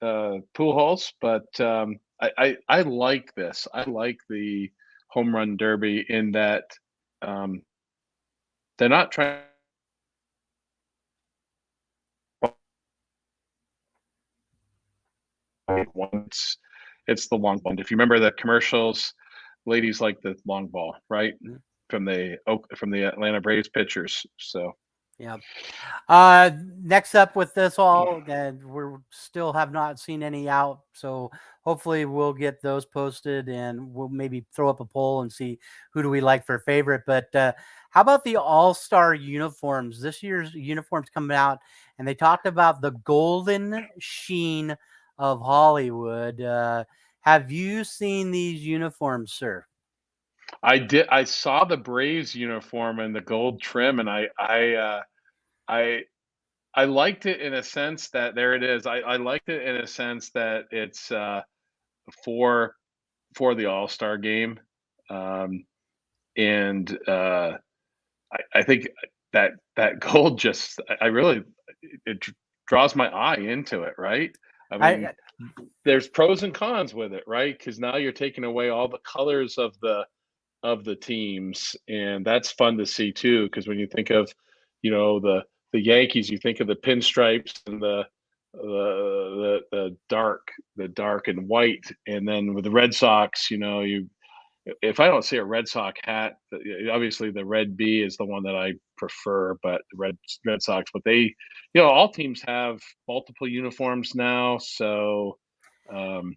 Speaker 2: Pujols, but I like this. I like the home run derby in that um, they're not trying. one. It's the long ball. And if you remember the commercials, ladies like the long ball, right?
Speaker 1: Mhm.
Speaker 2: From the Atlanta Braves pitchers. So
Speaker 1: Yeah. Next up with this all, that we're still have not seen any out, so hopefully we'll get those posted, and we'll maybe throw up a poll and see who do we like for favorite. But how about the All-Star uniforms? This year's uniforms coming out, and they talked about the golden sheen of Hollywood. Have you seen these uniforms, sir?
Speaker 2: I did. I saw the Braves uniform and the gold trim, and I I liked it in a sense that there it is. I liked it in a sense that it's for for the All Star game, um, and I think that gold just I really draws my eye into it. Right? I mean,
Speaker 1: I
Speaker 2: there's pros and cons with it, right? Because now you're taking away all the colors of the teams, and that's fun to see too. Because when you think of, the Yankees, you think of the pinstripes and the dark and white, and then with the Red Sox, you if I don't see a Red Sox hat, obviously the red B is the one that I prefer, but the Red Sox, but they, all teams have multiple uniforms now, so um,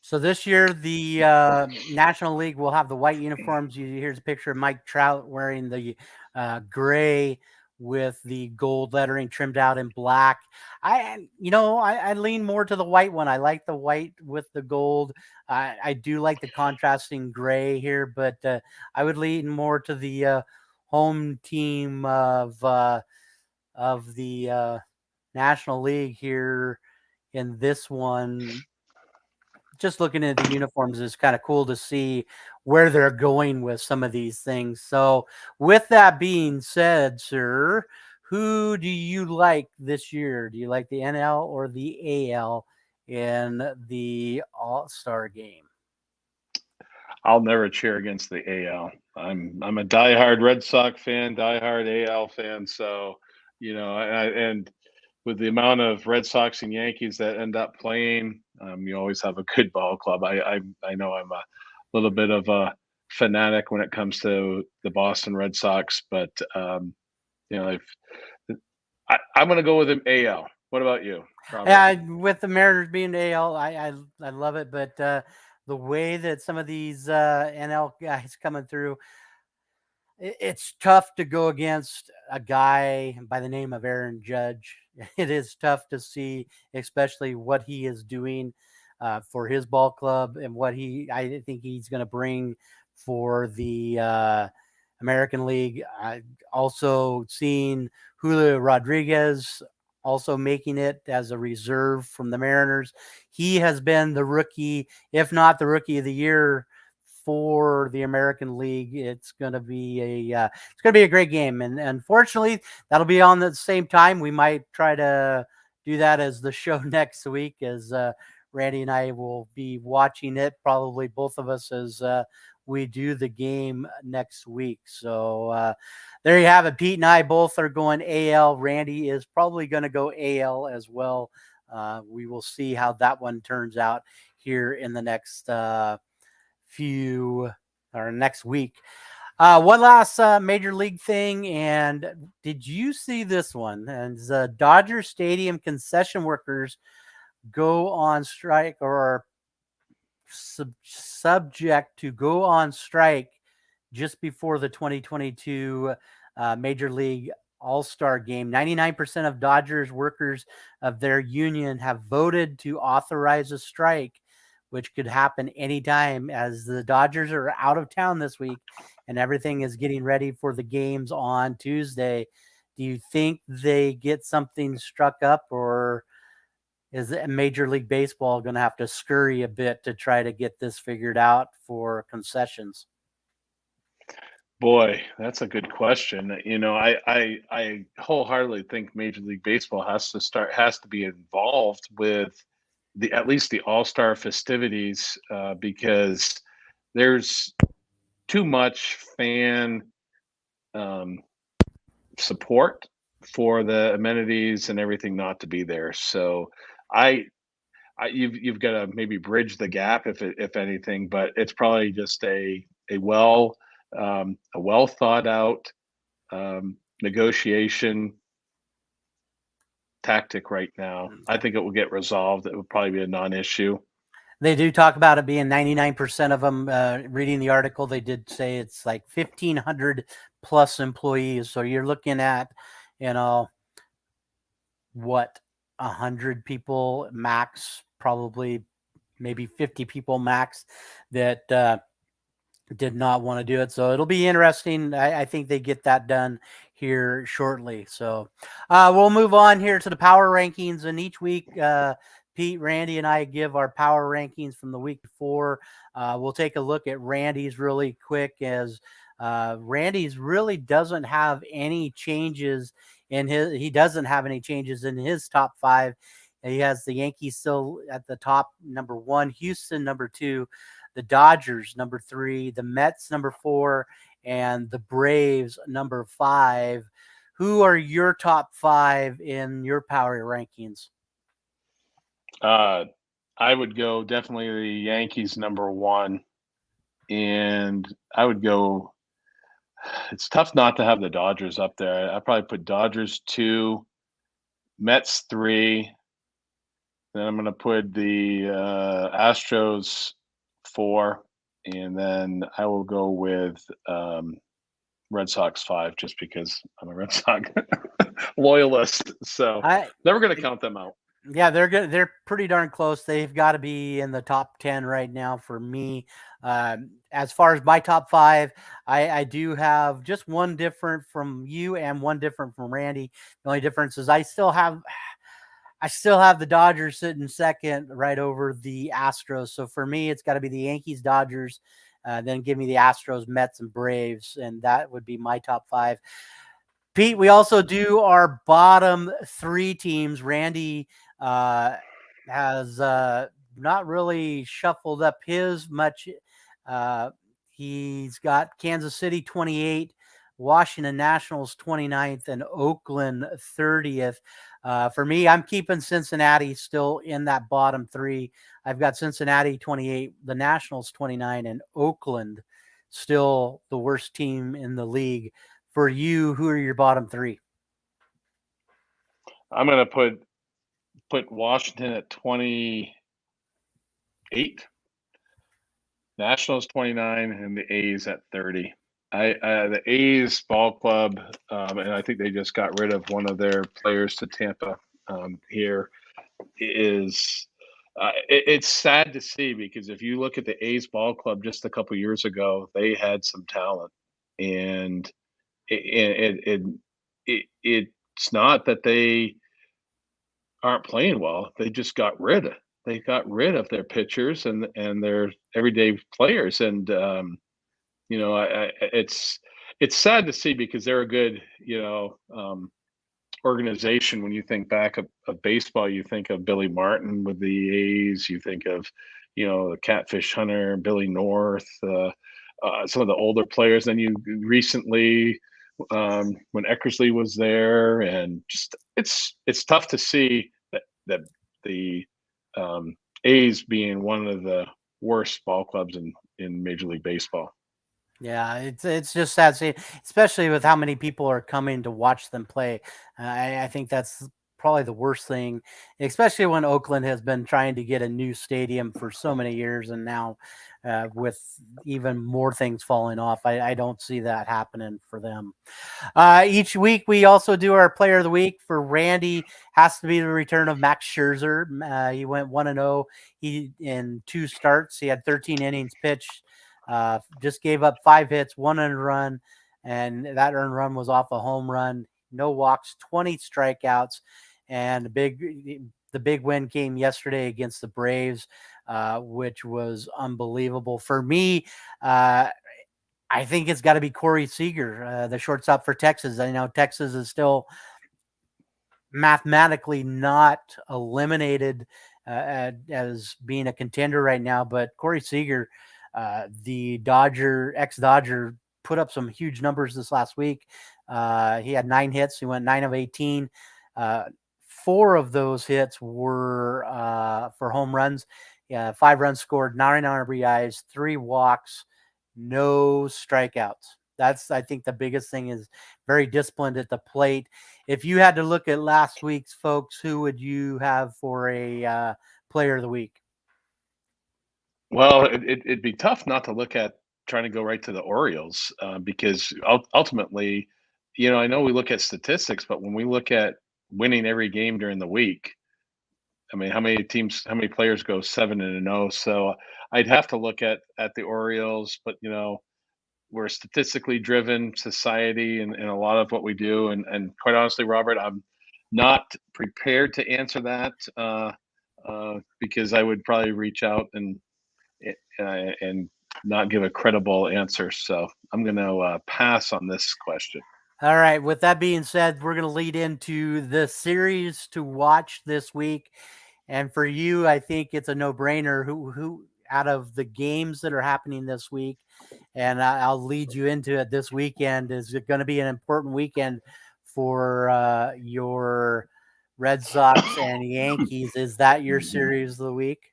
Speaker 1: So this year, the National League will have the white uniforms. Here's a picture of Mike Trout wearing the gray with the gold lettering trimmed out in black. I lean more to the white one. I like the white with the gold. I do like the contrasting gray here, but I would lean more to the home team of the National League here in this one. Just looking at the uniforms is kind of cool to see where they're going with some of these things. So, with that being said, sir, who do you like this year? Do you like the NL or the AL in the All Star game?
Speaker 2: I'll never cheer against the AL. I'm a diehard Red Sox fan, diehard AL fan. So, and with the amount of Red Sox and Yankees that end up playing, you always have a good ball club. I know I'm a little bit of a fanatic when it comes to the Boston Red Sox, but if I'm going to go with an AL. What about you, Robert?
Speaker 1: Yeah, with the Mariners being AL, I love it, but the way that some of these NL guys coming through, it's tough to go against a guy by the name of Aaron Judge. It is tough to see, especially what he is doing for his ball club and what I think he's going to bring for the American League. I also seen Julio Rodriguez also making it as a reserve from the Mariners. He has been the rookie, if not the rookie of the year for the American League. It's going to be a great game, and unfortunately, that'll be on the same time. We might try to do that as the show next week, as Randy and I will be watching it. Probably both of us as we do the game next week. So there you have it. Pete and I both are going AL. Randy is probably going to go AL as well. We will see how that one turns out here in the next few or next week. One last major league thing, and did you see this one? And the Dodger Stadium concession workers go on strike, or are subject to go on strike just before the 2022 Major League All-Star game. 99% of Dodgers workers of their union have voted to authorize a strike, which could happen anytime, as the Dodgers are out of town this week and everything is getting ready for the games on Tuesday. Do you think they get something struck up, or is Major League Baseball going to have to scurry a bit to try to get this figured out for concessions?
Speaker 2: Boy, that's a good question. I wholeheartedly think Major League Baseball has to be involved with the at least the All Star festivities, because there's too much fan um, support for the amenities and everything not to be there. So I you've got to maybe bridge the gap if anything, but it's probably just a well thought out negotiation tactic right now. I think it will get resolved. It would probably be a non-issue.
Speaker 1: They do talk about it being 99% of them. Reading the article, they did say it's like 1,500 plus employees. So you're looking at, what, 100 people max, probably maybe 50 people max that did not want to do it. So it'll be interesting. I think they get that done here shortly. So we'll move on here to the power rankings. And each week, Pete, Randy, and I give our power rankings from the week before. We'll take a look at Randy's really quick, as Randy's really doesn't have any changes he doesn't have any changes in his top five. He has the Yankees still at the top, number one, Houston number two, the Dodgers number three, the Mets number four, and the Braves number five. Who are your top five in your power rankings?
Speaker 2: I would go definitely the Yankees number one, and I would go. It's tough not to have the Dodgers up there. I probably put Dodgers two, Mets three. Then I'm going to put the Astros four, and then I will go with Red Sox five, just because I'm a Red Sox loyalist. So never going to count them out.
Speaker 1: Yeah, they're good. They're pretty darn close. They've got to be in the top 10 right now for me. As far as my top five, I do have just one different from you and one different from Randy. The only difference is I still have the Dodgers sitting second right over the Astros. So for me, it's got to be the Yankees, Dodgers, then give me the Astros, Mets, and Braves, and that would be my top five. Pete, we also do our bottom three teams. Randy has not really shuffled up his much. He's got Kansas City 28, Washington Nationals 29th, and Oakland 30th. For me, I'm keeping Cincinnati still in that bottom three. I've got Cincinnati 28, the Nationals 29, and Oakland still the worst team in the league. For you, who are your bottom three?
Speaker 2: I'm going to put Washington at 28, Nationals 29, and the A's at 30. The A's ball club, and I think they just got rid of one of their players to Tampa here, it's sad to see, because if you look at the A's ball club just a couple years ago, they had some talent, and it's not that they aren't playing well. They just got rid of their pitchers and their everyday players, and it's sad to see, because they're a good organization. When you think back of baseball, you think of Billy Martin with the A's, you think of the Catfish Hunter, Billy North, some of the older players. Then you recently, when Eckersley was there, and just it's tough to see that the A's being one of the worst ball clubs in Major League Baseball.
Speaker 1: Yeah, it's just sad, especially with how many people are coming to watch them play. I think that's probably the worst thing, especially when Oakland has been trying to get a new stadium for so many years, and now with even more things falling off, I don't see that happening for them. Each week, we also do our Player of the Week. For Randy, has to be the return of Max Scherzer. He went 1-0. He in 2 starts. He had 13 innings pitched. Just gave up 5 hits, 1 earned run, and that earned run was off a home run. No walks, 20 strikeouts, and the big win came yesterday against the Braves, which was unbelievable. For me, I think it's got to be Corey Seager, the shortstop for Texas. I know Texas is still mathematically not eliminated as being a contender right now, but Corey Seager, the ex-Dodger, put up some huge numbers this last week. He had 9 hits. He went 9 of 18, 4 of those hits were for home runs. 5 runs scored, 9 RBIs, 3 walks, no strikeouts. That's, I think, the biggest thing is very disciplined at the plate. If you had to look at last week's folks, who would you have for a player of the week?
Speaker 2: Well, it'd be tough not to look at trying to go right to the Orioles because ultimately, I know we look at statistics, but when we look at winning every game during the week, I mean, how many players go 7-0? So I'd have to look at the Orioles, but we're a statistically driven society in a lot of what we do, and quite honestly, Robert, I'm not prepared to answer that because I would probably reach out and not give a credible answer. So I'm going to pass on this question.
Speaker 1: All right. With that being said, we're going to lead into the series to watch this week. And for you, I think it's a no-brainer. Who out of the games that are happening this week, and I'll lead you into it this weekend, is it going to be an important weekend for your Red Sox and Yankees? Is that your series of the week?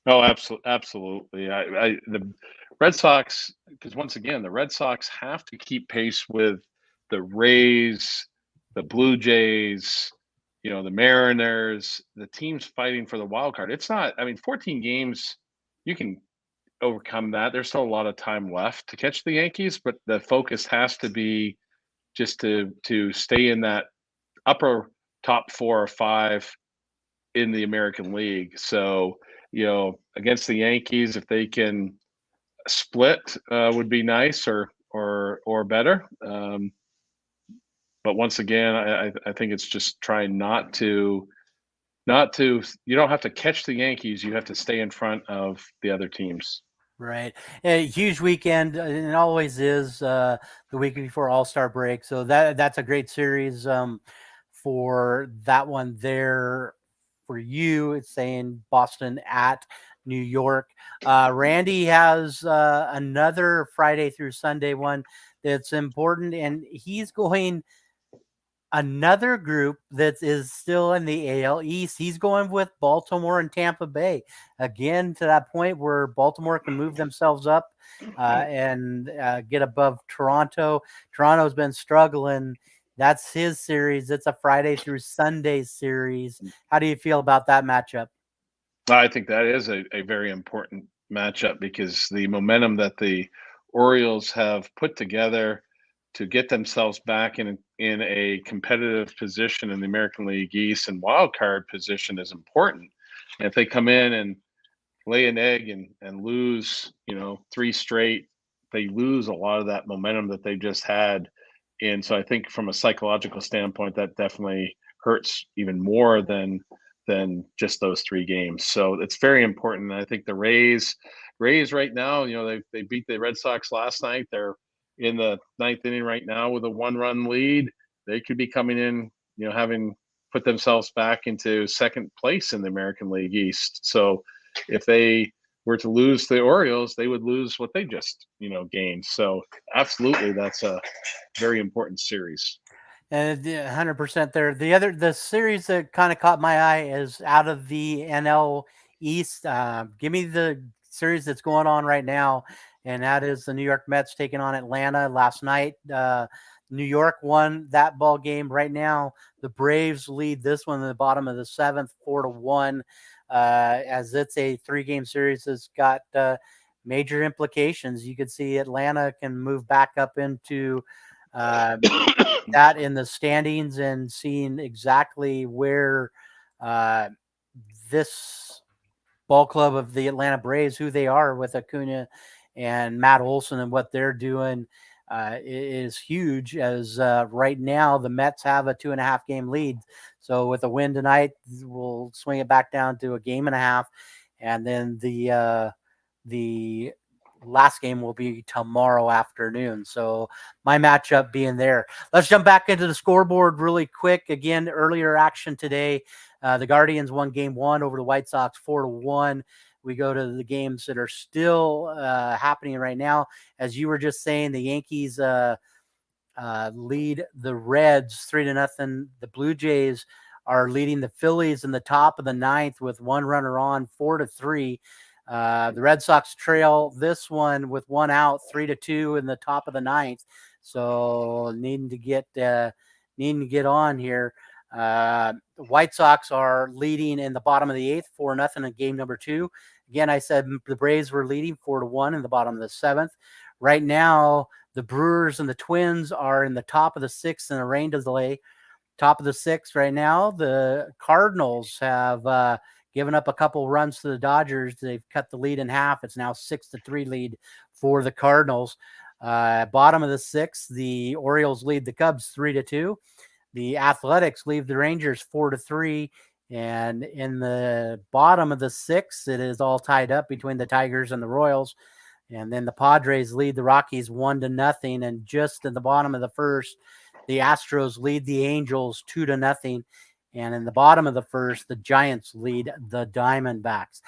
Speaker 2: Oh, absolutely. The Red Sox, because once again, the Red Sox have to keep pace with the Rays, the Blue Jays, the Mariners, the teams fighting for the wild card. It's not, I mean, 14 games, you can overcome that. There's still a lot of time left to catch the Yankees, but the focus has to be just to stay in that upper top 4 or 5 in the American League. So, against the Yankees, if they can split, would be nice or better. But once again, I think it's just trying not to. You don't have to catch the Yankees. You have to stay in front of the other teams.
Speaker 1: Right. A huge weekend, and it always is the week before All-Star break. So that's a great series for that one there for you. It's saying Boston at New York. Randy has another Friday through Sunday one that's important, and he's going another group that is still in the AL East. He's going with Baltimore and Tampa Bay again, to that point where Baltimore can move themselves up and get above Toronto. Toronto's been struggling. That's his series. It's a Friday through Sunday series. How do you feel about that matchup?
Speaker 2: I think that is a very important matchup because the momentum that the Orioles have put together to get themselves back in a competitive position in the American League East and wild card position is important. And if they come in and lay an egg and lose, 3 straight, they lose a lot of that momentum that they just had. And so I think from a psychological standpoint, that definitely hurts even more than just those 3 games. So it's very important. And I think the Rays right now, they beat the Red Sox last night. They're in the 9th inning right now with a 1-run lead. They could be coming in, having put themselves back into second place in the American League East. So if they were to lose the Orioles, they would lose what they just, gained. So absolutely, that's a very important series.
Speaker 1: And 100% there. The series that kind of caught my eye is out of the NL East. Give me the series that's going on right now, and that is the New York Mets taking on Atlanta last night. New York won that ball game. Right now, the Braves lead this one in the bottom of the 7th, 4-1. As it's a 3-game series, it's got major implications. You could see Atlanta can move back up into that in the standings and seeing exactly where uh, this ball club of the Atlanta Braves, who they are with Acuna and Matt Olson and what they're doing is huge. As right now, the Mets have a 2.5-game lead. So with a win tonight, we'll swing it back down to a game and a half, and then the last game will be tomorrow afternoon. So my matchup being there. Let's jump back into the scoreboard really quick. Again, earlier action today. The Guardians won game 1 over the White Sox 4-1. We go to the games that are still happening right now. As you were just saying, the Yankees lead the Reds 3-0. The Blue Jays are leading the Phillies in the top of the ninth with one runner on, 4-3. The Red Sox trail this one with one out, 3-2 in the top of the ninth. So needing to get on here. The White Sox are leading in the bottom of the eighth, 4-0 in game number 2. Again, I said the Braves were leading 4-1 in the bottom of the seventh. Right now, the Brewers and the Twins are in the top of the sixth in a rain delay. Top of the sixth right now. The Cardinals have given up a couple runs to the Dodgers. They've cut the lead in half. It's now 6-3 lead for the Cardinals. Bottom of the sixth, the Orioles lead the Cubs 3-2. The Athletics lead the Rangers 4-3. And in the bottom of the sixth, it is all tied up between the Tigers and the Royals. And then the Padres lead the Rockies 1-0. And just in the bottom of the first, the Astros lead the Angels 2-0. And in the bottom of the first, the Giants lead the Diamondbacks.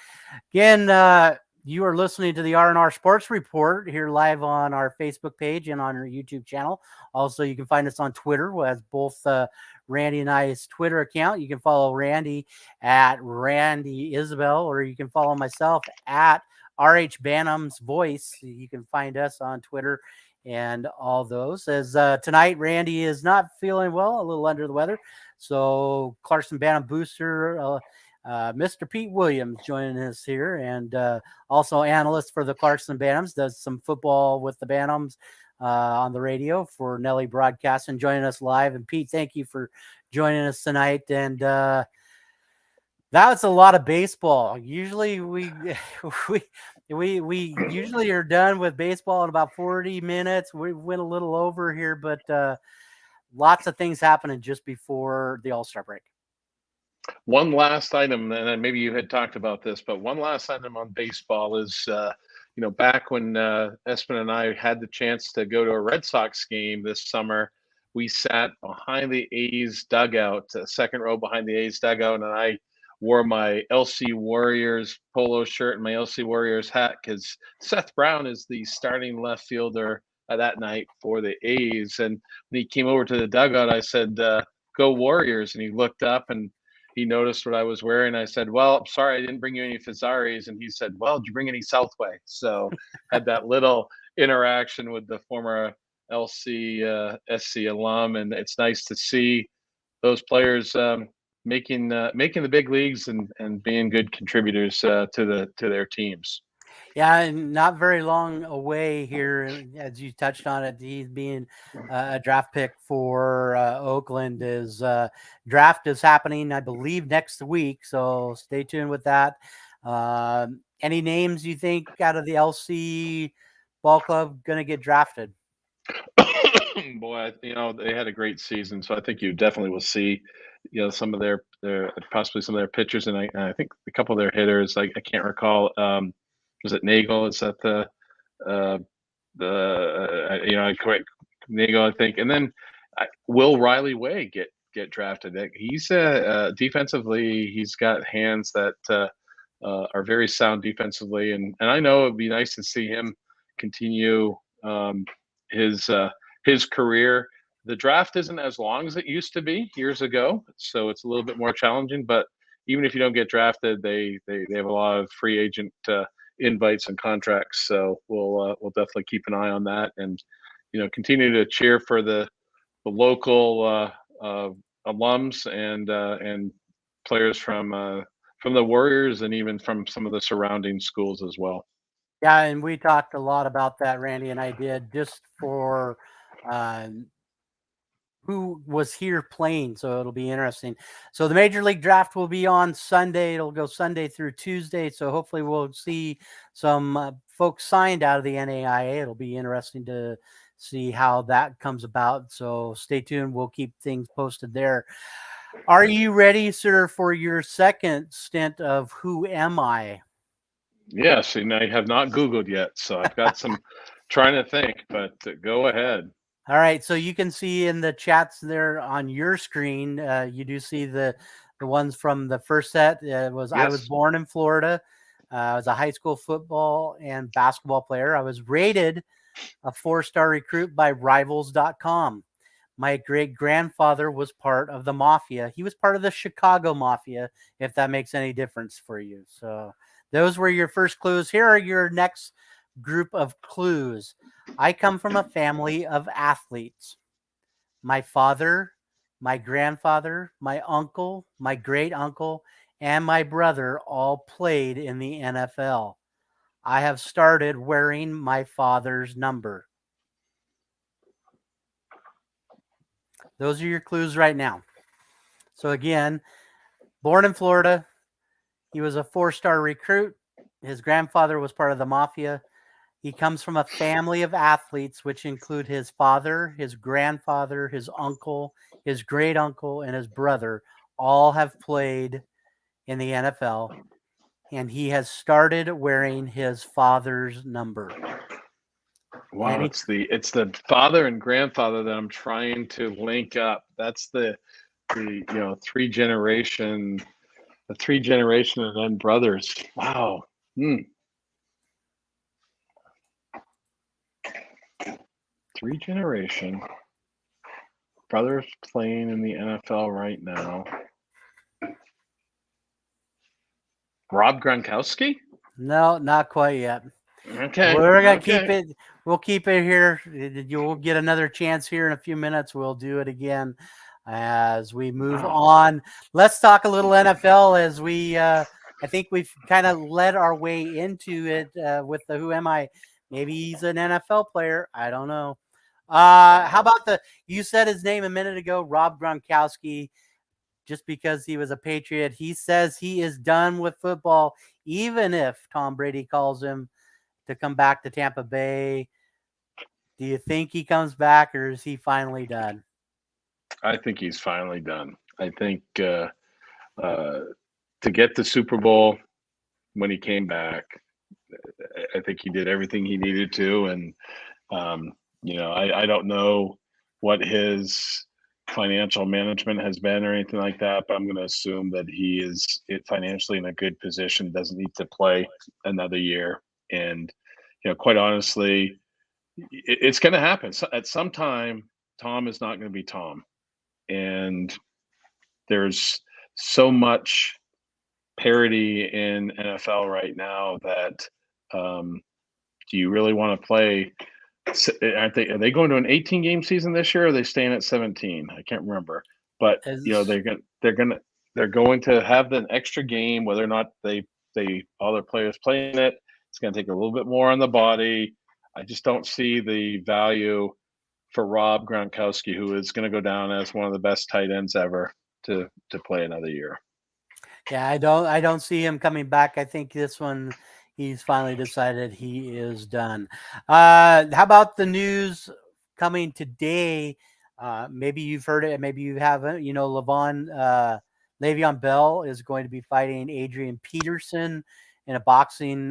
Speaker 1: Again, you are listening to the R&R Sports Report here live on our Facebook page and on our YouTube channel. Also, you can find us on Twitter as both Randy and I's Twitter account. You can follow Randy at Randy Isabel, or you can follow myself at RH Banham's Voice. You can find us on Twitter and all those. As tonight, Randy is not feeling well, a little under the weather. So Clarkson Bantam booster, Mr. Pete Williams joining us here, and also analyst for the Clarkson Bantams, does some football with the Bantams on the radio for Nelly Broadcasting, joining us live. And Pete, thank you for joining us tonight. And that was a lot of baseball. Usually we usually are done with baseball in about 40 minutes. We went a little over here, but lots of things happening just before the All-Star break.
Speaker 2: One last item, and then maybe you had talked about this, but one last item on baseball is, back when Espen and I had the chance to go to a Red Sox game this summer, we sat behind the A's dugout, second row behind the A's dugout, and I wore my LC Warriors polo shirt and my LC Warriors hat because Seth Brown is the starting left fielder that night for the A's. And when he came over to the dugout, I said, "Go Warriors!" And he looked up and he noticed what I was wearing. I said, "Well, I'm sorry, I didn't bring you any Fazzaris." And he said, "Well, did you bring any Southway?" So had that little interaction with the former LC SC alum, and it's nice to see those players making the big leagues and being good contributors to their teams.
Speaker 1: Yeah, and not very long away here, as you touched on it. He's being a draft pick for Oakland. His draft is happening, I believe, next week. So stay tuned with that. Any names you think out of the LC ball club going to get drafted?
Speaker 2: Boy, they had a great season, so I think you definitely will see, some of their possibly some of their pitchers, and I think a couple of their hitters. I can't recall. Was it Nagel? Is that correct Nagel, I think, and then will Riley Way get drafted? He's defensively, he's got hands that are very sound defensively, and I know it'd be nice to see him continue his career. The draft isn't as long as it used to be years ago, so it's a little bit more challenging. But even if you don't get drafted, they have a lot of free agent invites and contracts. So we'll definitely keep an eye on that, and continue to cheer for the local alums and players from the Warriors and even from some of the surrounding schools as well.
Speaker 1: Yeah, and we talked a lot about that, Randy and I did, just for who was here playing. So it'll be interesting. So the Major League Draft will be on Sunday. It'll go Sunday through Tuesday. So hopefully we'll see some folks signed out of the NAIA. It'll be interesting to see how that comes about. So stay tuned. We'll keep things posted there. Are you ready, sir, for your second stint of Who Am I?
Speaker 2: Yes, and I have not Googled yet, so I've got some trying to think, but go ahead.
Speaker 1: All right, so you can see in the chats there on your screen, you do see the ones from the first set. I was born in Florida. I was a high school football and basketball player. I was rated a 4-star recruit by Rivals.com. My great grandfather was part of the mafia. He was part of the Chicago mafia, if that makes any difference for you. So those were your first clues. Here are your next group of clues. I come from a family of athletes. My father, my grandfather, my uncle, my great uncle, and my brother all played in the NFL. I have started wearing my father's number. Those are your clues right now. So, again, born in Florida, he was a 4-star recruit. His grandfather was part of the mafia. He comes from a family of athletes, which include his father, his grandfather, his uncle, his great uncle, and his brother. All have played in the NFL, and he has started wearing his father's number.
Speaker 2: Wow,
Speaker 1: Any
Speaker 2: it's the father and grandfather that I'm trying to link up. That's three generation, the three generation and then brothers. Wow. Hmm. Three generation brothers playing in the NFL right now. Rob Gronkowski?
Speaker 1: No, not quite yet.
Speaker 2: Okay.
Speaker 1: We're gonna keep
Speaker 2: Okay.
Speaker 1: it. We'll keep it here. You'll get another chance here in a few minutes. We'll do it again as we move
Speaker 2: Wow.
Speaker 1: on. Let's talk a little NFL as we. I think we've kind of led our way into it with the Who Am I? Maybe he's an NFL player. I don't know. How about the? You said his name a minute ago, Rob Gronkowski. Just because he was a Patriot, he says he is done with football, even if Tom Brady calls him to come back to Tampa Bay. Do you think he comes back, or is he finally done?
Speaker 2: I think he's finally done. I think uh, to get the Super Bowl when he came back, I think he did everything he needed to, and um, I don't know what his financial management has been or anything like that, but I'm going to assume that he is financially in a good position, doesn't need to play another year, and quite honestly, it's going to happen. So at some time. Tom is not going to be Tom, and there's so much parity in NFL right now that do you really want to play? Aren't they? Are they going to an 18 game season this year? Or are they staying at 17? I can't remember. But
Speaker 1: As
Speaker 2: they're going to have an extra game, whether or not they all their players playing it. It's going to take a little bit more on the body. I just don't see the value for Rob Gronkowski, who is going to go down as one of the best tight ends ever, to play another year.
Speaker 1: Yeah, I don't see him coming back. I think this one he's finally decided he is done. How about the news coming today? Maybe you've heard it, maybe you haven't. Le'Veon Bell is going to be fighting Adrian Peterson in a boxing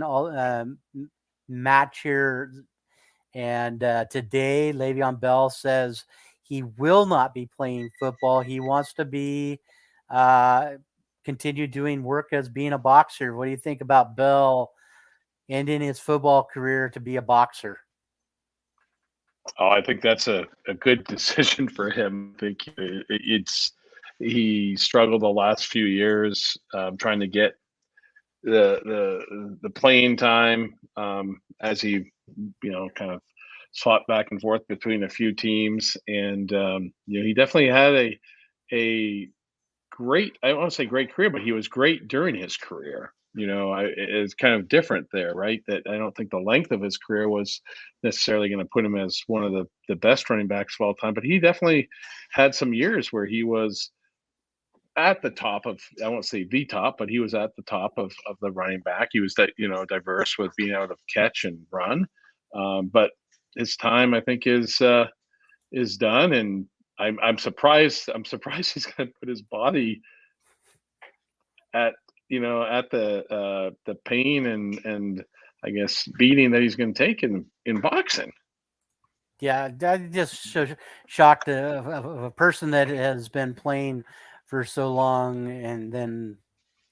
Speaker 1: match here. And today, Le'Veon Bell says he will not be playing football. He wants to be uh, continue doing work as being a boxer. What do you think about Bell ending his football career to be a boxer?
Speaker 2: Oh, I think that's a good decision for him. I think he struggled the last few years trying to get the playing time as he kind of fought back and forth between a few teams, and he definitely had a great, I don't want to say great career, but he was great during his career. It's kind of different there, right? That I don't think the length of his career was necessarily going to put him as one of the best running backs of all time, but he definitely had some years where he was at the top of, I won't say the top, but he was at the top of the running back. He was that, diverse with being able to catch and run. But his time, I think, is done, and I'm surprised. I'm surprised he's going to put his body at at the pain and I guess beating that he's going to take in boxing.
Speaker 1: Yeah, that just shocked of a person that has been playing for so long, and then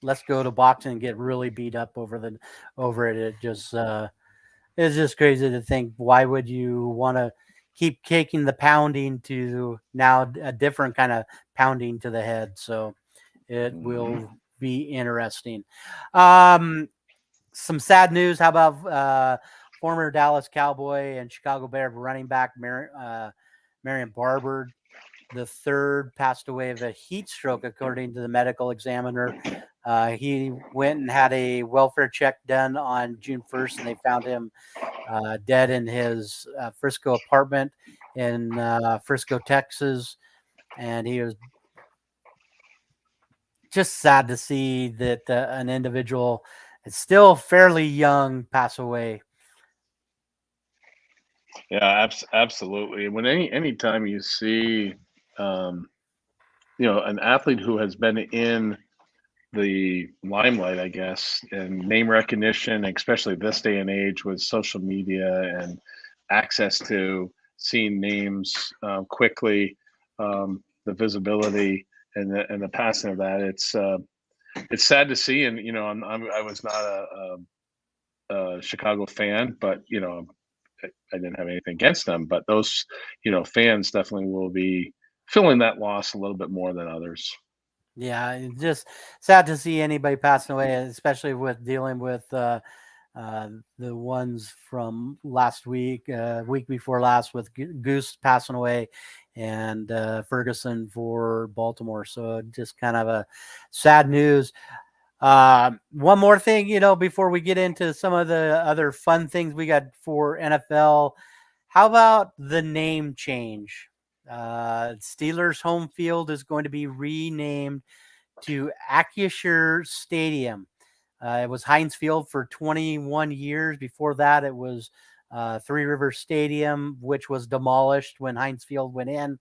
Speaker 1: let's go to boxing and get really beat up over it. It's just crazy to think. Why would you want to? keep taking the pounding to now a different kind of pounding to the head. So it will be interesting. Some sad news. How about former Dallas Cowboy and Chicago Bear running back Marion Barber the third passed away of a heat stroke, according to the medical examiner. He went and had a welfare check done on June 1st, and they found him dead in his Frisco apartment in Frisco, Texas. And he was just sad to see that an individual is still fairly young pass away.
Speaker 2: Yeah, absolutely. When anytime you see, an athlete who has been in the limelight, I guess, and name recognition, especially this day and age with social media and access to seeing names quickly, the visibility and the passing of that, it's sad to see. And I was not a Chicago fan, but I didn't have anything against them. But those fans definitely will be feeling that loss a little bit more than others.
Speaker 1: Yeah, it's just sad to see anybody passing away, especially with dealing with the ones from last week, week before last, with Goose passing away and Ferguson for Baltimore. So just kind of a sad news. One more thing, before we get into some of the other fun things we got for NFL, how about the name change? Steelers home field is going to be renamed to Acrisure Stadium. It was Heinz Field for 21 years. Before that, it was Three Rivers Stadium, which was demolished when Heinz Field went in.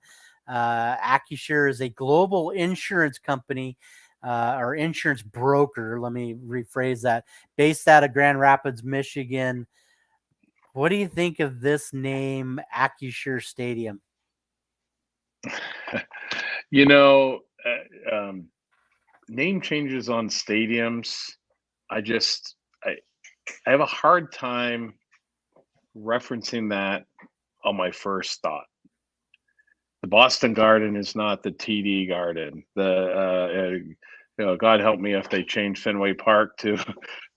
Speaker 1: Acrisure is a global insurance company or insurance broker. Let me rephrase that. Based out of Grand Rapids, Michigan. What do you think of this name, Acrisure Stadium?
Speaker 2: you know, name changes on stadiums. I just I I have a hard time referencing that on my first thought. The Boston Garden is not the TD Garden. God help me if they change Fenway Park to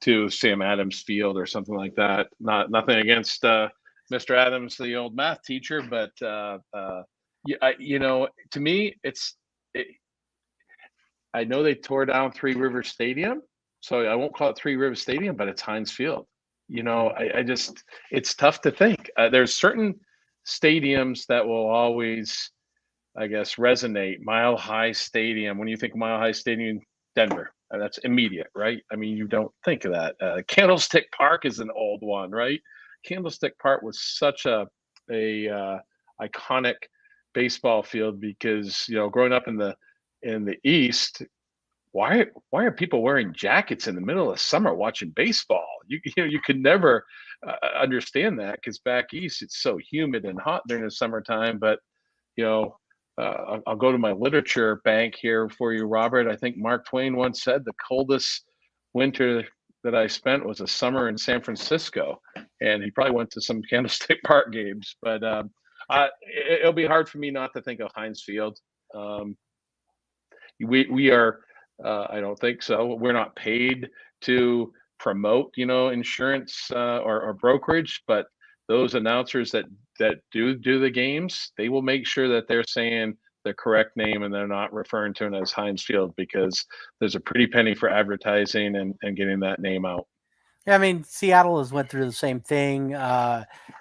Speaker 2: to Sam Adams Field or something like that. Nothing against Mr. Adams, the old math teacher, but to me, it, I know they tore down Three Rivers Stadium, so I won't call it Three Rivers Stadium, but it's Heinz Field. I just it's tough to think. There's certain stadiums that will always, I guess, resonate. Mile High Stadium. When you think Mile High Stadium, Denver, that's immediate, right? I mean, you don't think of that. Candlestick Park is an old one, right? Candlestick Park was such a iconic baseball field because growing up in the East, why are people wearing jackets in the middle of summer watching baseball? You could never understand that because back east it's so humid and hot during the summertime. But you know, I'll go to my literature bank here for you, Robert. I think Mark Twain once said the coldest winter that I spent was a summer in San Francisco, and he probably went to some Candlestick Park games. But it'll be hard for me not to think of Heinz Field. Um, we are, I don't think so. We're not paid to promote, insurance or brokerage, but those announcers that do the games, they will make sure that they're saying the correct name and they're not referring to it as Heinz Field because there's a pretty penny for advertising and getting that name out.
Speaker 1: Yeah, I mean, Seattle has went through the same thing.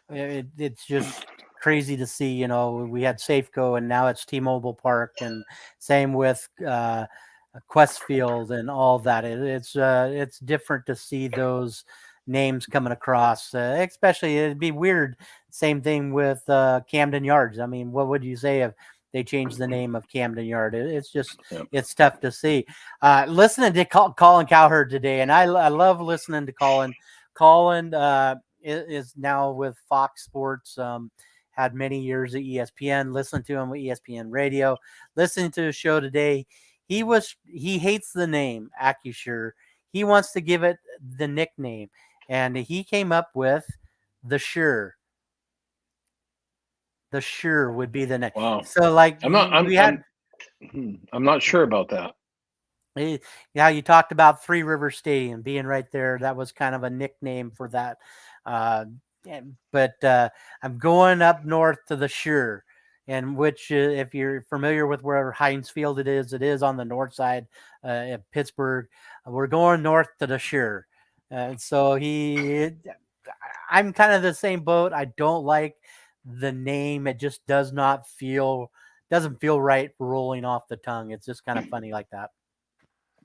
Speaker 1: It's just crazy to see. We had Safeco, and now it's T-Mobile Park, and same with Questfield and all that. It's different to see those names coming across. Especially, it'd be weird. Same thing with Camden Yards. I mean, what would you say if they changed the name of Camden Yard? It's just
Speaker 2: Yep.
Speaker 1: it's tough to see. Listening to Colin Cowherd today, and I love listening to Colin. Colin is now with Fox Sports. Had many years at ESPN. Listened to him with ESPN Radio. Listening to his show today, he hates the name Acrisure. He wants to give it the nickname, and he came up with the Sure. The Sure would be the name.
Speaker 2: Wow.
Speaker 1: So like
Speaker 2: I'm not.
Speaker 1: we had
Speaker 2: I'm not sure about that.
Speaker 1: yeah, you talked about Three River Stadium being right there. That was kind of a nickname for that. Uh, but I'm going up north to the Sure, and which, if you're familiar with where Heinz Field it is on the north side of Pittsburgh. We're going north to the Sure. So I'm kind of the same boat. I don't like the name. It just doesn't feel right rolling off the tongue. It's just kind of funny like that.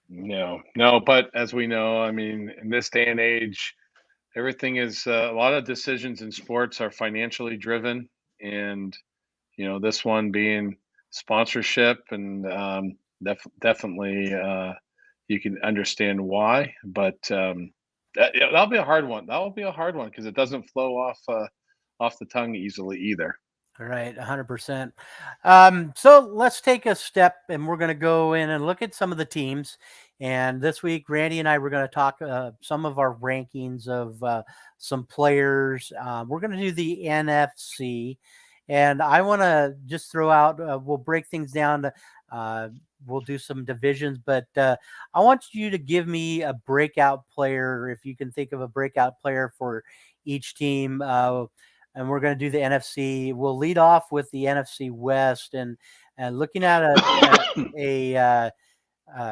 Speaker 2: No, no. But as we know, I mean, in this day and age, everything is a lot of decisions in sports are financially driven, and this one being sponsorship, and definitely you can understand why. But that'll be a hard one. That will be a hard one because it doesn't flow off the tongue easily either.
Speaker 1: Right, 100%. So let's take a step and we're going to go in and look at some of the teams. And this week, Randy and I were going to talk some of our rankings of some players. We're going to do the NFC. And I want to just throw out, we'll break things down. Uh, we'll do some divisions, but I want you to give me a breakout player, if you can think of a breakout player for each team. And we're going to do the NFC. We'll lead off with the NFC West and looking at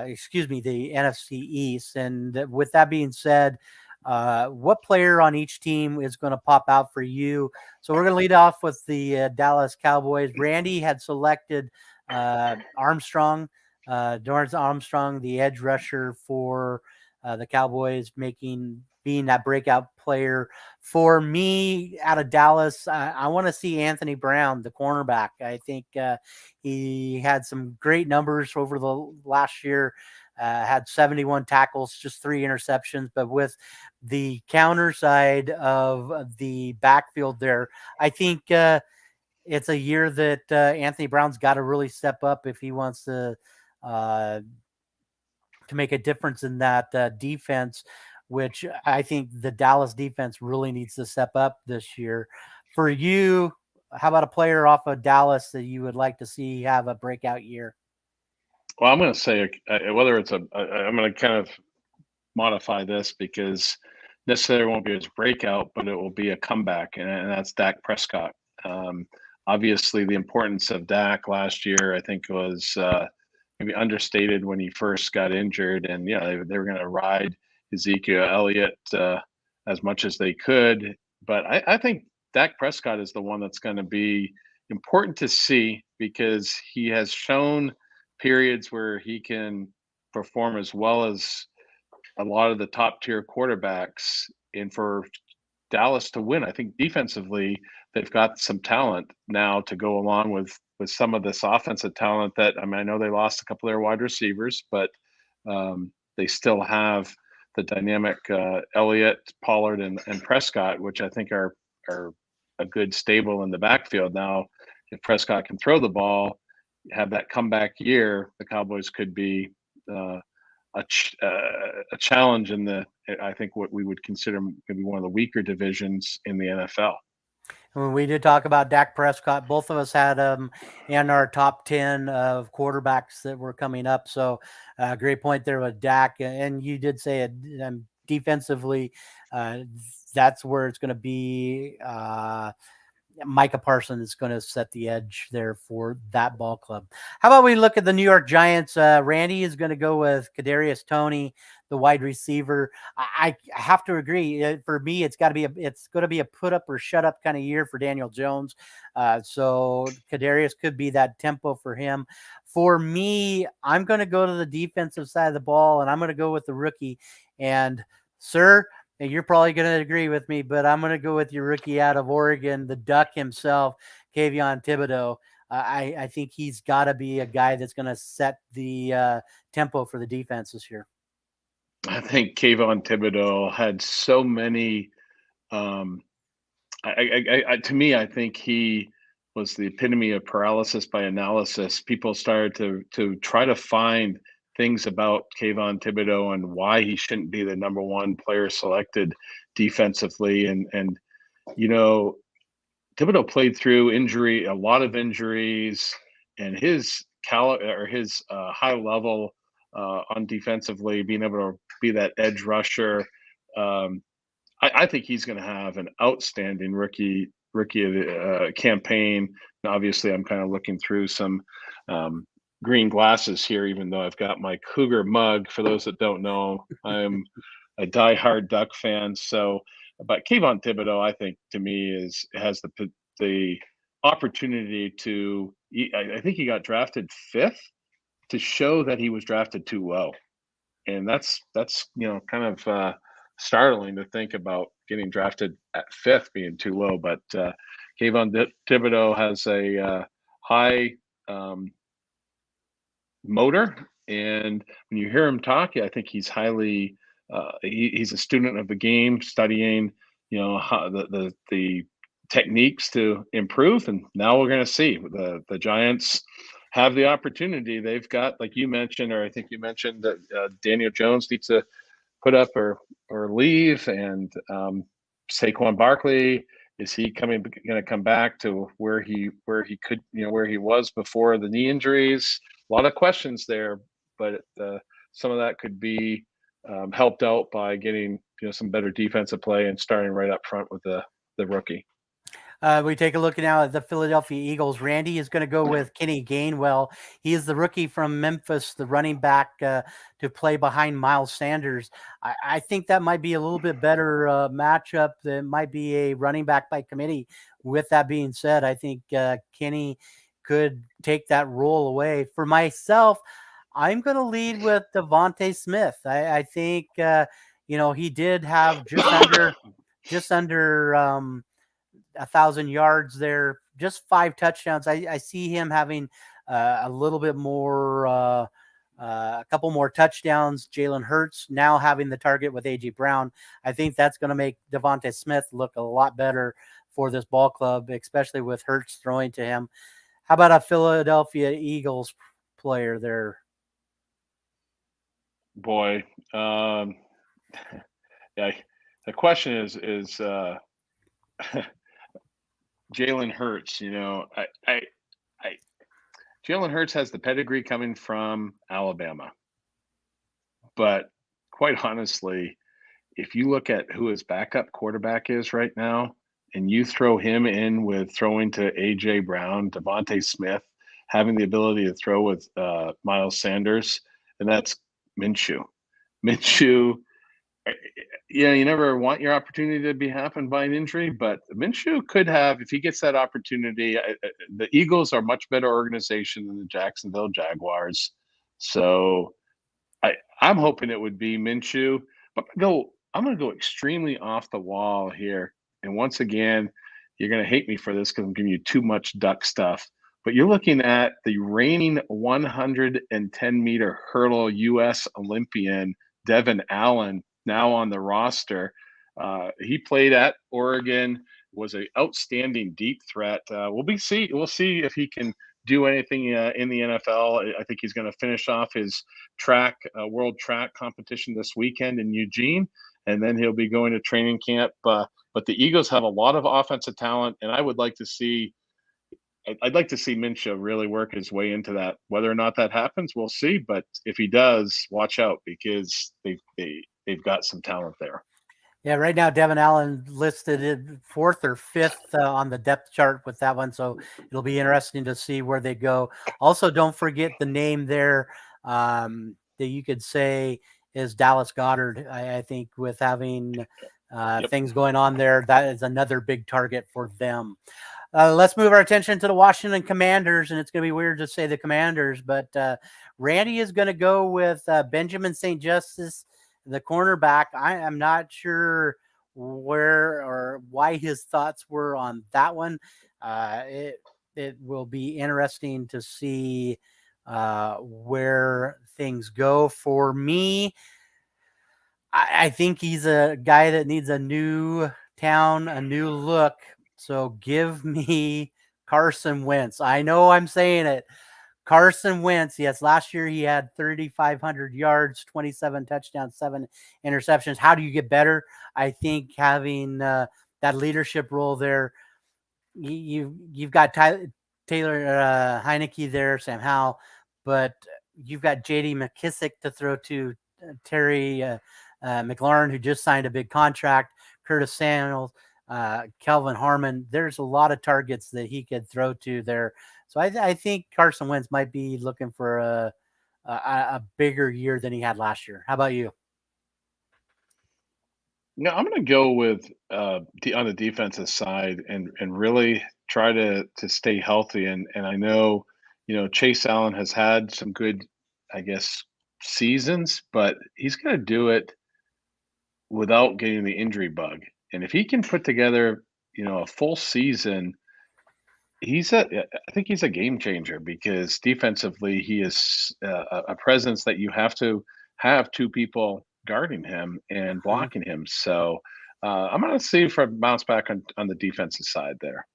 Speaker 1: excuse me, the NFC East. And with that being said, what player on each team is going to pop out for you? So we're going to lead off with the Dallas Cowboys. Randy had selected Armstrong, Dorrance Armstrong, the edge rusher for the Cowboys, being that breakout player. For me, out of Dallas, I want to see Anthony Brown, the cornerback. I think he had some great numbers over the last year. Had 71 tackles, just 3 interceptions. But with the counter side of the backfield there, I think it's a year that Anthony Brown's got to really step up if he wants uh, to make a difference in that defense, which I think the Dallas defense really needs to step up this year. For you, how about a player off of Dallas that you would like to see have a breakout year?
Speaker 2: Well, I'm going to say whether it's I'm going to kind of modify this because necessarily won't be his breakout, but it will be a comeback, and that's Dak Prescott. Um, Obviously, the importance of Dak last year, I think, was maybe understated when he first got injured, and they were going to ride Ezekiel Elliott as much as they could. But I think Dak Prescott is the one that's going to be important to see because he has shown periods where he can perform as well as a lot of the top tier quarterbacks. And for Dallas to win, I think defensively they've got some talent now to go along with some of this offensive talent. That I mean, I know they lost a couple of their wide receivers, but they still have the dynamic Elliott, Pollard, and Prescott, which I think are a good stable in the backfield. Now, if Prescott can throw the ball, have that comeback year, the Cowboys could be a challenge in I think what we would consider maybe one of the weaker divisions in the NFL.
Speaker 1: When we did talk about Dak Prescott, both of us had him in our top 10 of quarterbacks that were coming up. So, great point there with Dak. And you did say it defensively, that's where it's going to be. Micah Parsons is going to set the edge there for that ball club. How about we look at the New York Giants? Randy is going to go with Kadarius Toney, the wide receiver. I have to agree. For me, it's going to be a put up or shut up kind of year for Daniel Jones. So Kadarius could be that tempo for him. For me, I'm going to go to the defensive side of the ball, and I'm going to go with the rookie. And sir, and you're probably going to agree with me, but I'm going to go with your rookie out of Oregon, the Duck himself, Kayvon Thibodeau. I think he's got to be a guy that's going to set the tempo for the defense this year.
Speaker 2: I think Kayvon Thibodeau had so many. To me, I think he was the epitome of paralysis by analysis. People started to try to find things about Kayvon Thibodeau and why he shouldn't be the number one player selected defensively. And Thibodeau played through injury, a lot of injuries, and his high level on defensively, being able to be that edge rusher. Um, I think he's going to have an outstanding rookie campaign. And obviously, I'm kind of looking through some um, green glasses here, even though I've got my Cougar mug. For those that don't know, I'm a diehard Duck fan. So, but Kayvon Thibodeau, I think to me has the opportunity to. I think he got drafted fifth to show that he was drafted too low, and that's kind of startling to think about getting drafted at fifth being too low. But Kayvon Thibodeau has a high um, motor, and when you hear him talk, I think he's highly he's a student of the game, studying how the techniques to improve. And now we're going to see the Giants have the opportunity. They've got, like you mentioned, or I think you mentioned, that Daniel Jones needs to put up or leave, and Saquon Barkley, is he going to come back to where he could, where he was before the knee injuries? A lot of questions there, but some of that could be helped out by getting some better defensive play and starting right up front with the rookie.
Speaker 1: We take a look now at the Philadelphia Eagles. Randy is going to go with Kenny Gainwell. He is the rookie from Memphis, the running back to play behind Miles Sanders. I think that might be a little bit better matchup. That might be a running back by committee. With that being said, I think Kenny could take that role away. For myself, I'm going to lead with Devontae Smith. I think he did have just under 1,000 yards there, just 5 touchdowns. I see him having a little bit more, a couple more touchdowns. Jalen Hurts now having the target with A.J. Brown. I think that's going to make Devontae Smith look a lot better for this ball club, especially with Hurts throwing to him. How about a Philadelphia Eagles player there?
Speaker 2: Boy, yeah. The question is Jalen Hurts. I Jalen Hurts has the pedigree coming from Alabama, but quite honestly, if you look at who his backup quarterback is right now, and you throw him in with throwing to A.J. Brown, Devontae Smith, having the ability to throw with Miles Sanders, and that's Minshew. Minshew, you never want your opportunity to be happened by an injury, but Minshew could have, if he gets that opportunity. The Eagles are a much better organization than the Jacksonville Jaguars. So I'm hoping it would be Minshew, but I'm going to go extremely off the wall here. And once again, you're going to hate me for this because I'm giving you too much Duck stuff. But you're looking at the reigning 110-meter hurdle U.S. Olympian, Devin Allen, now on the roster. He played at Oregon, was an outstanding deep threat. We'll see if he can do anything in the NFL. I think he's going to finish off his world track competition this weekend in Eugene, and then he'll be going to training camp. But the Eagles have a lot of offensive talent, and I'd like to see Minshew really work his way into that. Whether or not that happens, we'll see. But if he does, watch out, because they've got some talent there.
Speaker 1: Yeah, right now Devin Allen listed in 4th or 5th on the depth chart with that one, so it'll be interesting to see where they go. Also, don't forget the name there that you could say is Dallas Goedert. I think with having things going on there, that is another big target for them. Let's move our attention to the Washington Commanders, and it's going to be weird to say the Commanders, but Randy is going to go with Benjamin St. Justice, the cornerback. I am not sure where or why his thoughts were on that one. It will be interesting to see where things go. For me, I think he's a guy that needs a new town, a new look. So give me Carson Wentz. I know I'm saying it. Carson Wentz, yes, last year he had 3,500 yards, 27 touchdowns, 7 interceptions. How do you get better? I think having that leadership role there, you've got Taylor Heineke there, Sam Howell, but you've got J.D. McKissick to throw to, Terry McLaurin, who just signed a big contract, Curtis Samuels, Kelvin Harmon. There's a lot of targets that he could throw to there. So I think Carson Wentz might be looking for a bigger year than he had last year. How about you?
Speaker 2: No, I'm going to go with on the defensive side and really try to stay healthy. And I know, Chase Allen has had some good, I guess, seasons, but he's going to do it without getting the injury bug. And if he can put together, a full season, I think he's a game changer because defensively he is a presence that you have to have two people guarding him and
Speaker 1: Mhm.
Speaker 2: blocking him. So I'm going to see for a bounce back on the defensive side there.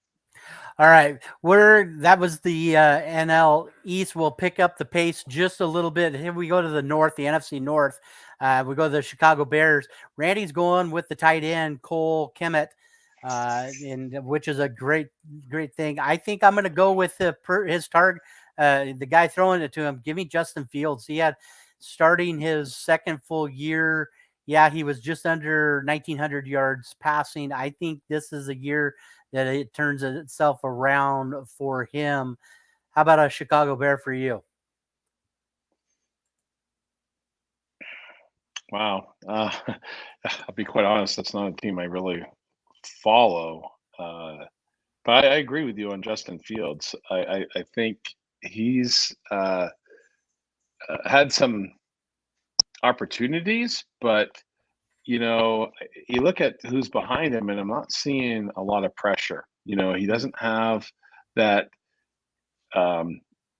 Speaker 1: All right, that was the NL East. We'll pick up the pace just a little bit. Here we go to the North, the NFC North. We go to the Chicago Bears. Randy's going with the tight end Cole Kemet, which is a great thing. I think I'm going to go with his target, the guy throwing it to him. Give me Justin Fields. He had starting his second full year. Yeah, he was just under 1,900 yards passing. I think this is a year that it turns itself around for him. How about a Chicago Bear for you?
Speaker 2: Wow. I'll be quite honest, that's not a team I really follow. But I agree with you on Justin Fields. I think he's had some opportunities, but you look at who's behind him, and I'm not seeing a lot of pressure. He doesn't have that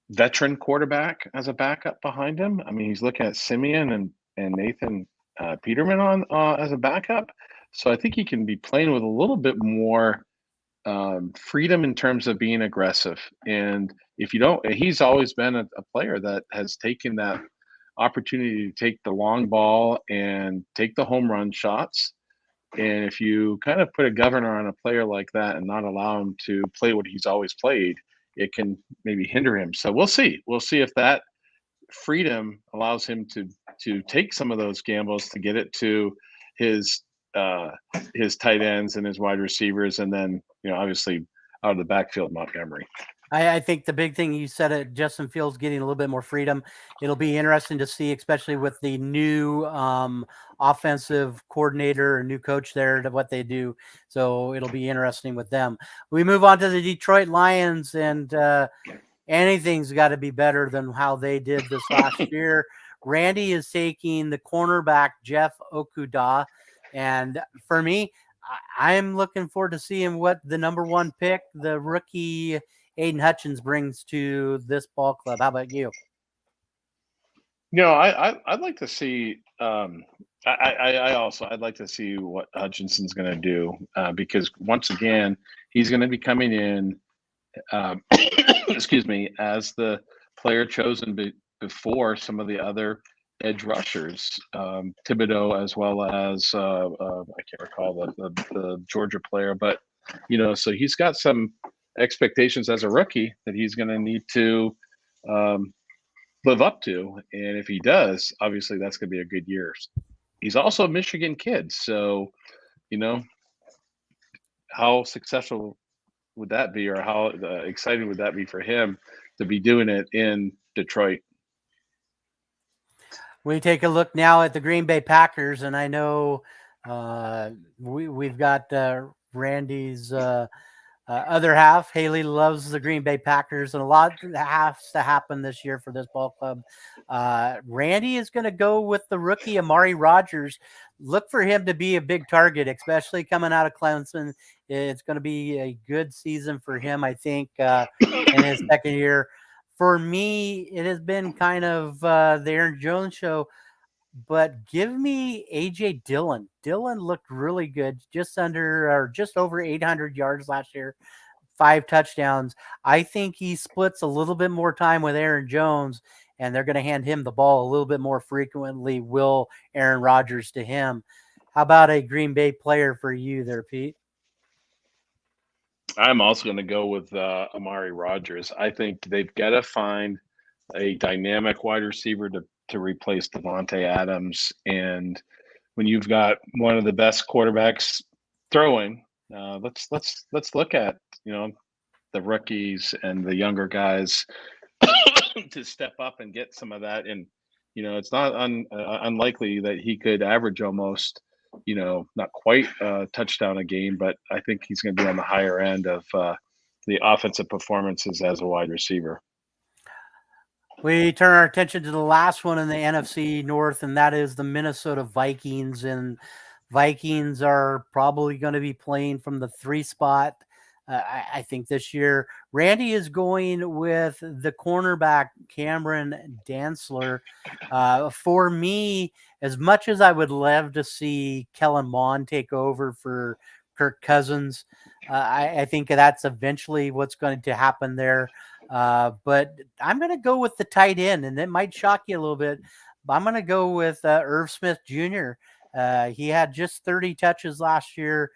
Speaker 2: veteran quarterback as a backup behind him. I mean, he's looking at Simeon and Nathan Peterman on as a backup. So I think he can be playing with a little bit more freedom in terms of being aggressive. And if you don't, he's always been a player that has taken that opportunity to take the long ball and take the home run shots. And if you kind of put a governor on a player like that and not allow him to play what he's always played, it can maybe hinder him. So we'll see. We'll see if that freedom allows him to take some of those gambles to get it to his his tight ends and his wide receivers, and then obviously out of the backfield, Montgomery.
Speaker 1: I think the big thing you said it, Justin Fields getting a little bit more freedom. It'll be interesting to see, especially with the new offensive coordinator or new coach there, to what they do. So it'll be interesting with them. We move on to the Detroit Lions, and anything's got to be better than how they did this last year. Randy is taking the cornerback Jeff Okudah, and for me, I'm looking forward to seeing what the number one pick, the rookie Aiden Hutchins, brings to this ball club. How about you?
Speaker 2: I'd like to see. I also I'd like to see what Hutchinson's going to do because once again he's going to be coming in. Excuse me, as the player chosen before some of the other edge rushers, Thibodeau as well as I can't recall the Georgia player, but so he's got some expectations as a rookie that he's going to need to um, live up to, and if he does, obviously that's going to be a good year. He's also a Michigan kid, so you know how successful would that be, or how exciting would that be for him to be doing it in Detroit?
Speaker 1: We take a look now at the Green Bay Packers, and I know we've got Randy's other half. Haley loves the Green Bay Packers, and a lot has to happen this year for this ball club. Randy is going to go with the rookie Amari Rogers. Look for him to be a big target, especially coming out of Clemson. It's going to be a good season for him, I think, in his second year. For me, it has been kind of the Aaron Jones show, but give me AJ Dillon. Dillon looked really good, just under or just over 800 yards last year, 5 touchdowns. I think he splits a little bit more time with Aaron Jones, and they're going to hand him the ball a little bit more frequently. Will Aaron Rodgers to him? How about a Green Bay player for you there, Pete?
Speaker 2: I'm also going to go with Amari Rogers. I think they've got to find a dynamic wide receiver to replace Devontae Adams. And when you've got one of the best quarterbacks throwing, let's look at the rookies and the younger guys to step up and get some of that. And it's not unlikely that he could average almost, not quite a touchdown a game, but I think he's going to be on the higher end of the offensive performances as a wide receiver.
Speaker 1: We turn our attention to the last one in the NFC North, and that is the Minnesota Vikings. And Vikings are probably going to be playing from the 3 spot. I think this year, Randy is going with the cornerback Cameron Dantzler. For me, as much as I would love to see Kellen Mond take over for Kirk Cousins, I think that's eventually what's going to happen there. But I'm going to go with the tight end, and it might shock you a little bit. But I'm going to go with Irv Smith Jr. He had just 30 touches last year,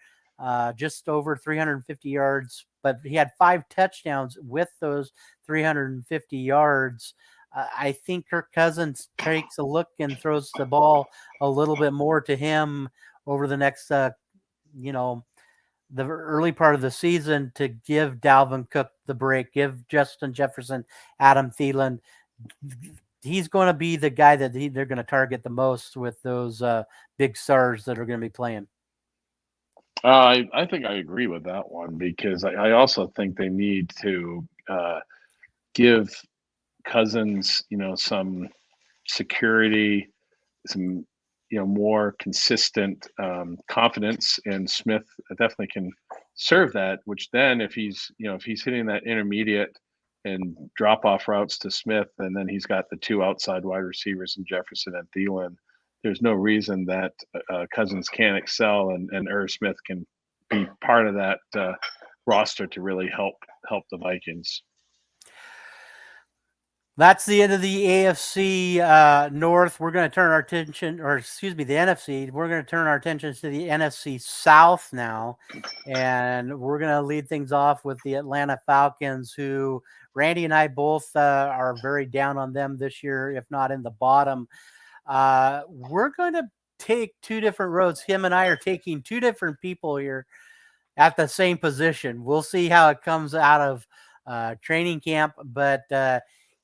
Speaker 1: just over 350 yards, but he had 5 touchdowns with those 350 yards. I think Kirk Cousins takes a look and throws the ball a little bit more to him over the next, the early part of the season to give Dalvin Cook the break, give Justin Jefferson, Adam Thielen. He's going to be the guy that they're going to target the most with those big stars that are going to be playing.
Speaker 2: I think I agree with that one because I also think they need to give Cousins, some security, some more consistent confidence, and Smith definitely can serve that. Which then, if he's hitting that intermediate and drop off routes to Smith, and then he's got the 2 outside wide receivers in Jefferson and Thielen, there's no reason that Cousins can't excel, and Irv Smith can be part of that roster to really help the Vikings.
Speaker 1: That's the end of the AFC North. We're going to turn our attention, or excuse me, the NFC. We're going to turn our attention to the NFC South now. And we're going to lead things off with the Atlanta Falcons, who Randy and I both are very down on them this year, if not in the bottom. We're going to take 2 different roads. Him and I are taking 2 different people here at the same position. We'll see how it comes out of training camp, but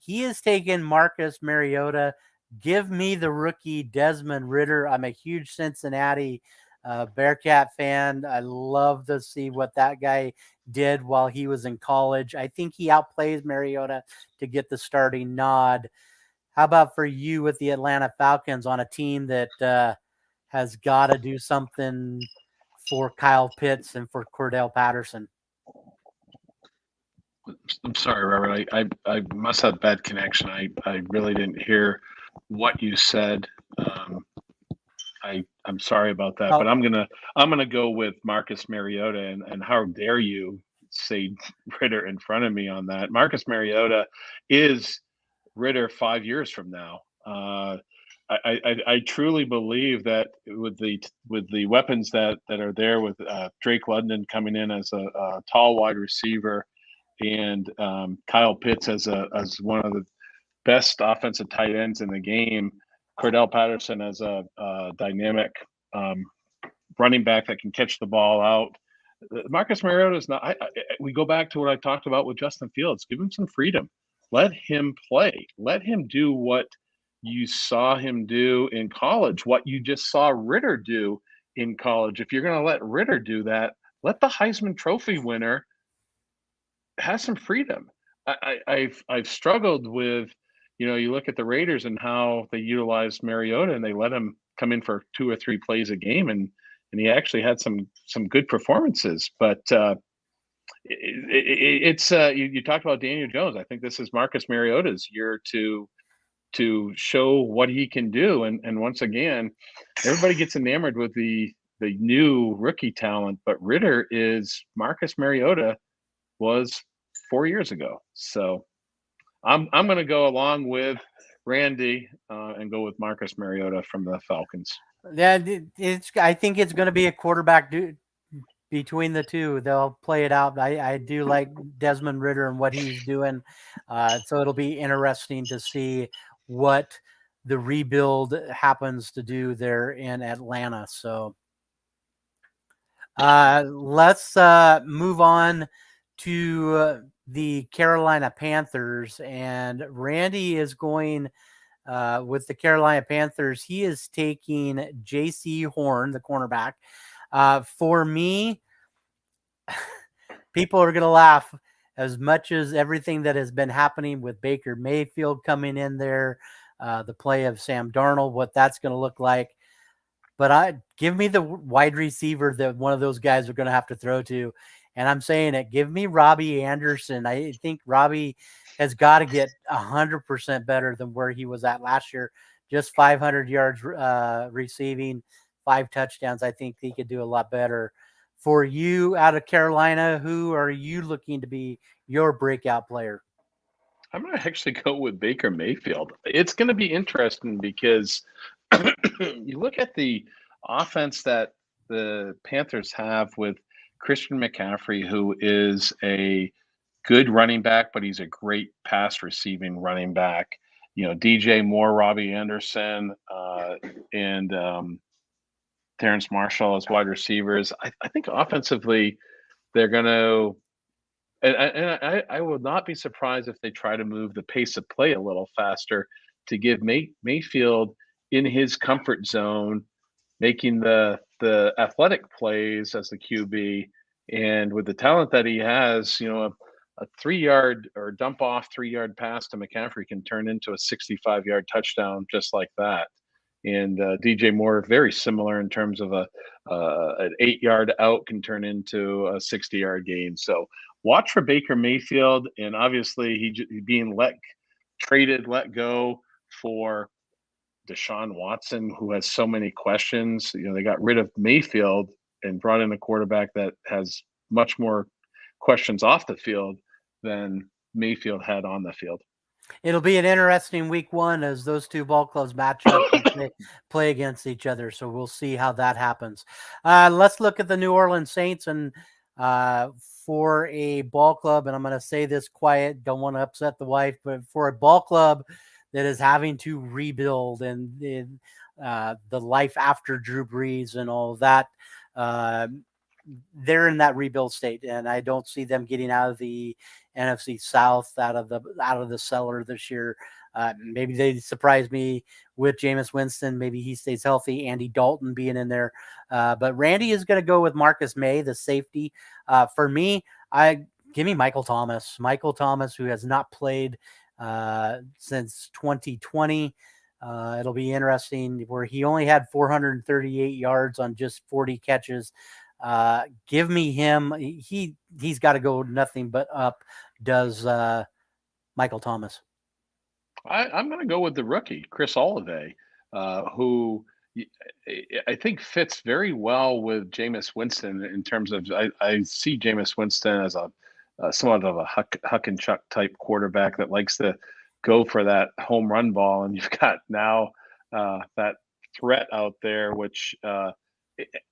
Speaker 1: he has taken Marcus Mariota. Give me the rookie Desmond Ridder. I'm a huge Cincinnati Bearcat fan. I love to see what that guy did while he was in college. I think he outplays Mariota to get the starting nod. How about for you with the Atlanta Falcons on a team that has got to do something for Kyle Pitts and for Cordell Patterson?
Speaker 2: I'm sorry, Robert. I must have bad connection. I really didn't hear what you said. I'm sorry about that, but I'm gonna go with Marcus Mariota, and how dare you say Ridder in front of me on that? Marcus Mariota is Ridder 5 years from now. I truly believe that with the weapons that are there, with Drake London coming in as a tall wide receiver, and Kyle Pitts as one of the best offensive tight ends in the game, Cordell Patterson as a dynamic running back that can catch the ball out. Marcus Mariota is not. We go back to what I talked about with Justin Fields. Give him some freedom. Let him play. Let him do what you saw him do in college, what you just saw Ridder do in college. If you're going to let Ridder do that, let the Heisman Trophy winner have some freedom. I've struggled with, you look at the Raiders and how they utilized Mariota, and they let him come in for 2 or 3 plays a game, and he actually had some good performances. But it's you talked about Daniel Jones. I think this is Marcus Mariota's year to show what he can do. And once again, everybody gets enamored with the new rookie talent, but Ridder is Marcus Mariota was 4 years ago. So I'm going to go along with Randy and go with Marcus Mariota from the Falcons.
Speaker 1: Yeah, I think it's going to be a quarterback between the two, they'll play it out. I do like Desmond Ritter and what he's doing. So it'll be interesting to see what the rebuild happens to do there in Atlanta. So let's move on to the Carolina Panthers. And Randy is going with the Carolina Panthers. He is taking J.C. Horn, the cornerback. For me, people are going to laugh as much as everything that has been happening with Baker Mayfield coming in there, the play of Sam Darnold, what that's going to look like. But I give me the wide receiver that one of those guys are going to have to throw to. And I'm saying it. Give me Robbie Anderson. I think Robbie has got to get 100% better than where he was at last year. Just 500 yards receiving, 5 touchdowns. I think he could do a lot better. For you out of Carolina, who are you looking to be your breakout player?
Speaker 2: I'm going to actually go with Baker Mayfield. It's going to be interesting because you look at the offense that the Panthers have with Christian McCaffrey, who is a good running back, but he's a great pass receiving running back. You know, DJ Moore, Robbie Anderson, and Terrence Marshall as wide receivers. I think offensively they're going to I would not be surprised if they try to move the pace of play a little faster to give Mayfield in his comfort zone, making the athletic plays as the QB, and with the talent that he has, you know, a 3 yard or dump off 3 yard pass to McCaffrey can turn into a 65-yard touchdown just like that. And DJ Moore, very similar in terms of an 8 yard out can turn into a 60-yard gain. So watch for Baker Mayfield, and obviously he being let go for Deshaun Watson, who has so many questions. You know, they got rid of Mayfield and brought in a quarterback that has much more questions off the field than Mayfield had on the field.
Speaker 1: It'll be an interesting week one as those two ball clubs match up and play against each other. So we'll see how that happens. Let's look at the New Orleans Saints and for a ball club, and I'm going to say this quiet, don't want to upset the wife, but for a ball club that is having to rebuild and the life after Drew Brees and all of that, they're in that rebuild state, and I don't see them getting out of the NFC South, out of the cellar this year. Maybe they surprise me with Jameis Winston. Maybe he stays healthy. Andy Dalton being in there, but Randy is going to go with Marcus May, the safety. For me, give me Michael Thomas. Michael Thomas, who has not played since 2020. It'll be interesting where he only had 438 yards on just 40 catches. Give me him. He's got to go nothing but up. Does Michael Thomas?
Speaker 2: I'm going to go with the rookie, Chris Olave, who I think fits very well with Jameis Winston in terms of I see Jameis Winston as a somewhat of a huck and chuck type quarterback that likes to go for that home run ball, and you've got now that threat out there, which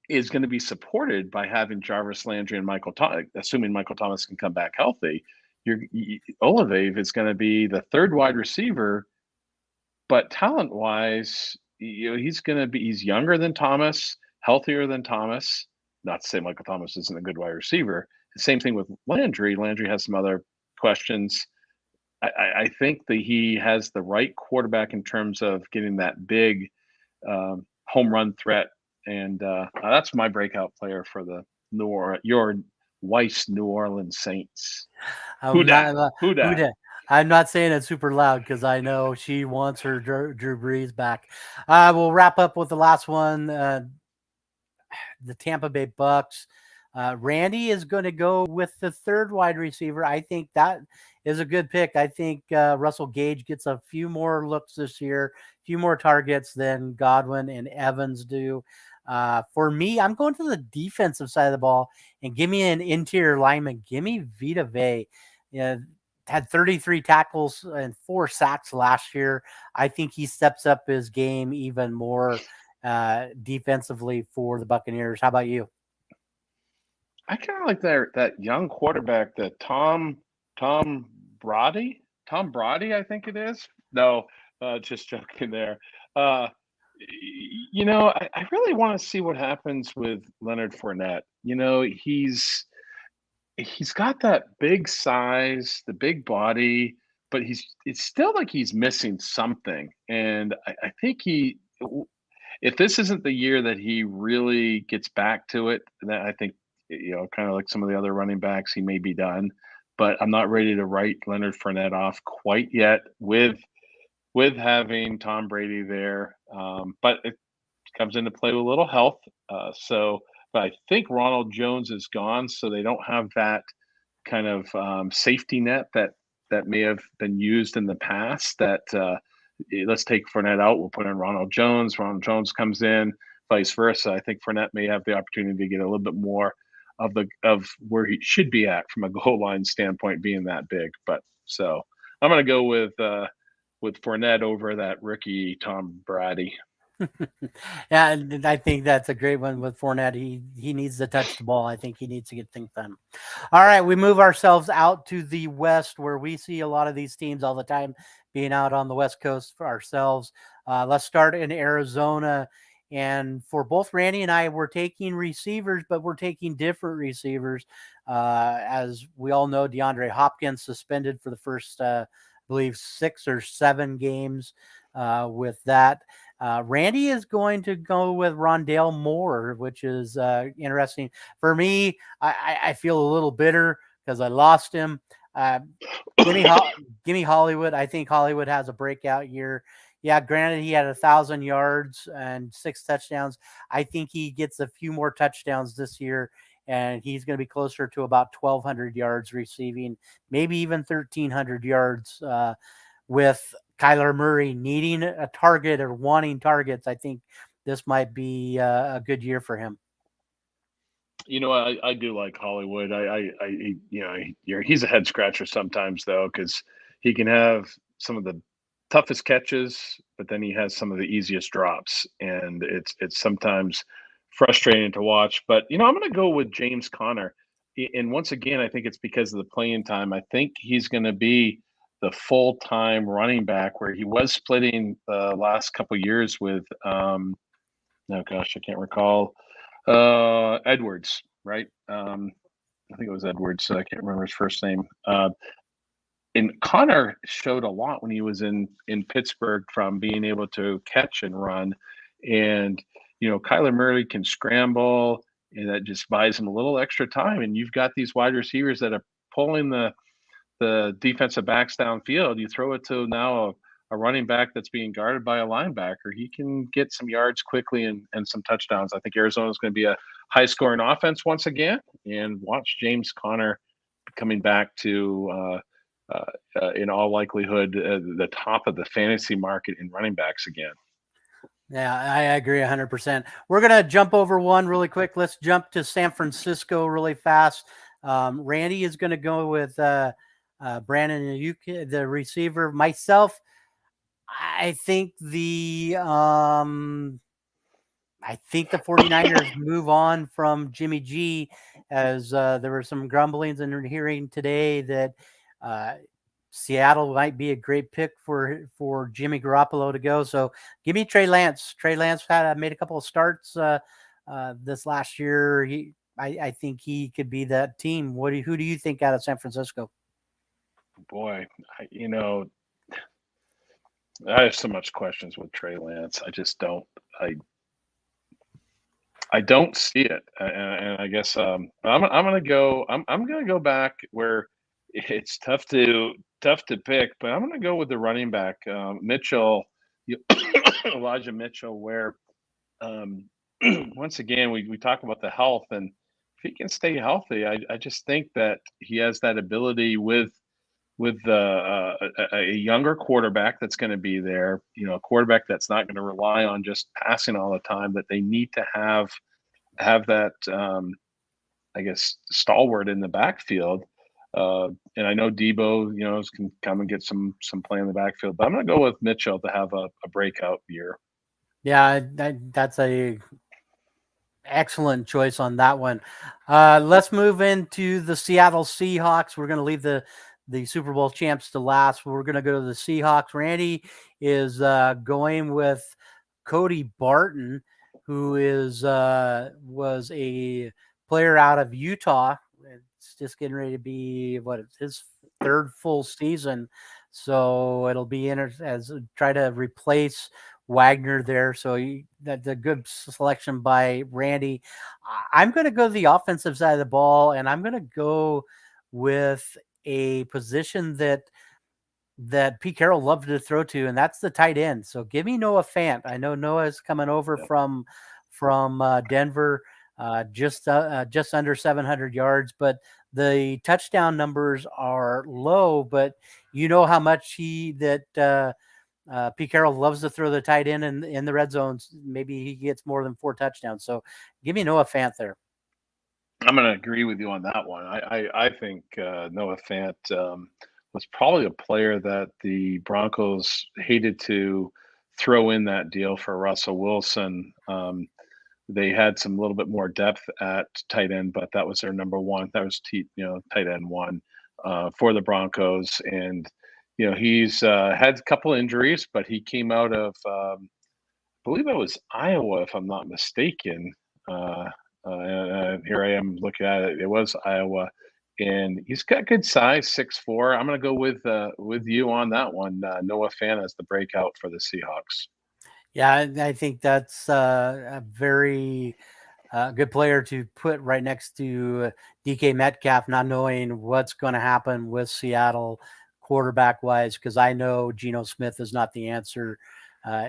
Speaker 2: is going to be supported by having Jarvis Landry and Michael Thomas, assuming Michael Thomas can come back healthy. Olave is going to be the third wide receiver, but talent wise, you know, he's younger than Thomas, healthier than Thomas. Not to say Michael Thomas isn't a good wide receiver. The same thing with Landry. Landry has some other questions. I think that he has the right quarterback in terms of getting that big home run threat, and that's my breakout player for the your wife's New Orleans Saints. Who
Speaker 1: I'm
Speaker 2: dat?
Speaker 1: not.
Speaker 2: Who
Speaker 1: Who
Speaker 2: dat?
Speaker 1: did? I'm not saying it super loud because I know she wants her Drew Brees back. We'll wrap up with the last one. The Tampa Bay Bucks. Randy is going to go with the third wide receiver. I think that is a good pick. I think Russell Gage gets a few more looks this year, a few more targets than Godwin and Evans do. For me, I'm going to the defensive side of the ball and give me an interior lineman. Give me Vita Vea. Had 33 tackles and 4 sacks last year. I think he steps up his game even more defensively for the Buccaneers. How about you?
Speaker 2: I kind of like that young quarterback, the Tom Brady, Tom Brady, I think it is. No, just joking there. Uh, I really want to see what happens with Leonard Fournette. He's got that big size, the big body, but it's still like he's missing something. And I think if this isn't the year that he really gets back to it, then I think, kind of like some of the other running backs, he may be done. But I'm not ready to write Leonard Fournette off quite yet with having Tom Brady there. But it comes into play with a little health. But I think Ronald Jones is gone, so they don't have that kind of safety net that may have been used in the past. Let's take Fournette out, we'll put in Ronald Jones. Ronald Jones comes in, vice versa. I think Fournette may have the opportunity to get a little bit more of where he should be at from a goal line standpoint, being that big. But so I'm going to go with Fournette over that rookie Tom Brady.
Speaker 1: Yeah, and I think that's a great one with Fournette. He needs to touch the ball. I think he needs to get things done. All right, we move ourselves out to the West, where we see a lot of these teams all the time being out on the West Coast for ourselves. Let's start in Arizona. And for both Randy and I, we're taking receivers, but we're taking different receivers. As we all know, DeAndre Hopkins suspended for the first, I believe, 6 or 7 games with that. Randy is going to go with Rondale Moore, which is interesting. For me, I feel a little bitter because I lost him. Gimme Hollywood. I think Hollywood has a breakout year. Yeah, granted, he had 1,000 yards and 6 touchdowns. I think he gets a few more touchdowns this year, and he's going to be closer to about 1,200 yards receiving, maybe even 1,300 yards with Kyler Murray needing a target or wanting targets. I think this might be a good year for him.
Speaker 2: I do like Hollywood. He's a head scratcher sometimes though, because he can have some of the toughest catches, but then he has some of the easiest drops, and it's sometimes frustrating to watch. But I'm going to go with James Conner, and once again, I think it's because of the playing time. I think he's going to be the full time running back where he was splitting the last couple years with. Oh gosh, I can't recall. Edwards, right? I think it was Edwards. I can't remember his first name. And Connor showed a lot when he was in Pittsburgh from being able to catch and run. And Kyler Murray can scramble, and that just buys him a little extra time. And you've got these wide receivers that are pulling the defensive backs downfield. You throw it to now a running back that's being guarded by a linebacker. He can get some yards quickly and some touchdowns. I think Arizona is going to be a high scoring offense once again. And watch James Conner coming back to, in all likelihood, the top of the fantasy market in running backs again.
Speaker 1: Yeah, I agree 100%. We're going to jump over one really quick. Let's jump to San Francisco really fast. Randy is going to go with Brandon Ayuk, the receiver. Myself, I think the 49ers move on from Jimmy G, as there were some grumblings and hearing today that Seattle might be a great pick for Jimmy Garoppolo to go. So give me Trey Lance. Trey Lance made a couple of starts this last year. I think he could be that team. Who do you think out of San Francisco?
Speaker 2: Boy, I have so much questions with Trey Lance. I just don't. I don't see it, and I guess I'm gonna go. I'm gonna go back where it's tough to pick, but I'm gonna go with the running back Mitchell, Elijah Mitchell. Where once again we talk about the health, and if he can stay healthy, I just think that he has that ability with a younger quarterback that's going to be there, a quarterback that's not going to rely on just passing all the time, that they need to have that, I guess, stalwart in the backfield. And I know Debo, can come and get some play in the backfield, but I'm going to go with Mitchell to have a breakout year.
Speaker 1: Yeah, that's Excellent choice on that one. Let's move into the Seattle Seahawks. We're going to leave the Super Bowl champs to last. We're going to go to the Seahawks. Randy is going with Cody Barton, who is was a player out of Utah. It's just getting ready to be his third full season, so it'll be as try to replace Wagner there. So that's a good selection by Randy. I'm going to go the offensive side of the ball, and I'm going to go with a position that Pete Carroll loved to throw to, and that's the tight end. So give me Noah Fant. I know Noah's coming over from Denver, just under 700 yards, but the touchdown numbers are low. But you know how much Pete Carroll loves to throw the tight end in the red zones. Maybe he gets more than 4 touchdowns. So give me Noah Fant there.
Speaker 2: I'm going to agree with you on that one. I think Noah Fant was probably a player that the Broncos hated to throw in that deal for Russell Wilson. They had some little bit more depth at tight end, but that was their number one. That was tight end one for the Broncos, and he's had a couple injuries, but he came out of I believe it was Iowa, if I'm not mistaken. And here I am looking at it. It was Iowa, and he's got good size, 6'4". I'm going to go with you on that one. Noah Fant as the breakout for the Seahawks.
Speaker 1: Yeah, I think that's a very good player to put right next to DK Metcalf, not knowing what's going to happen with Seattle quarterback wise, because I know Geno Smith is not the answer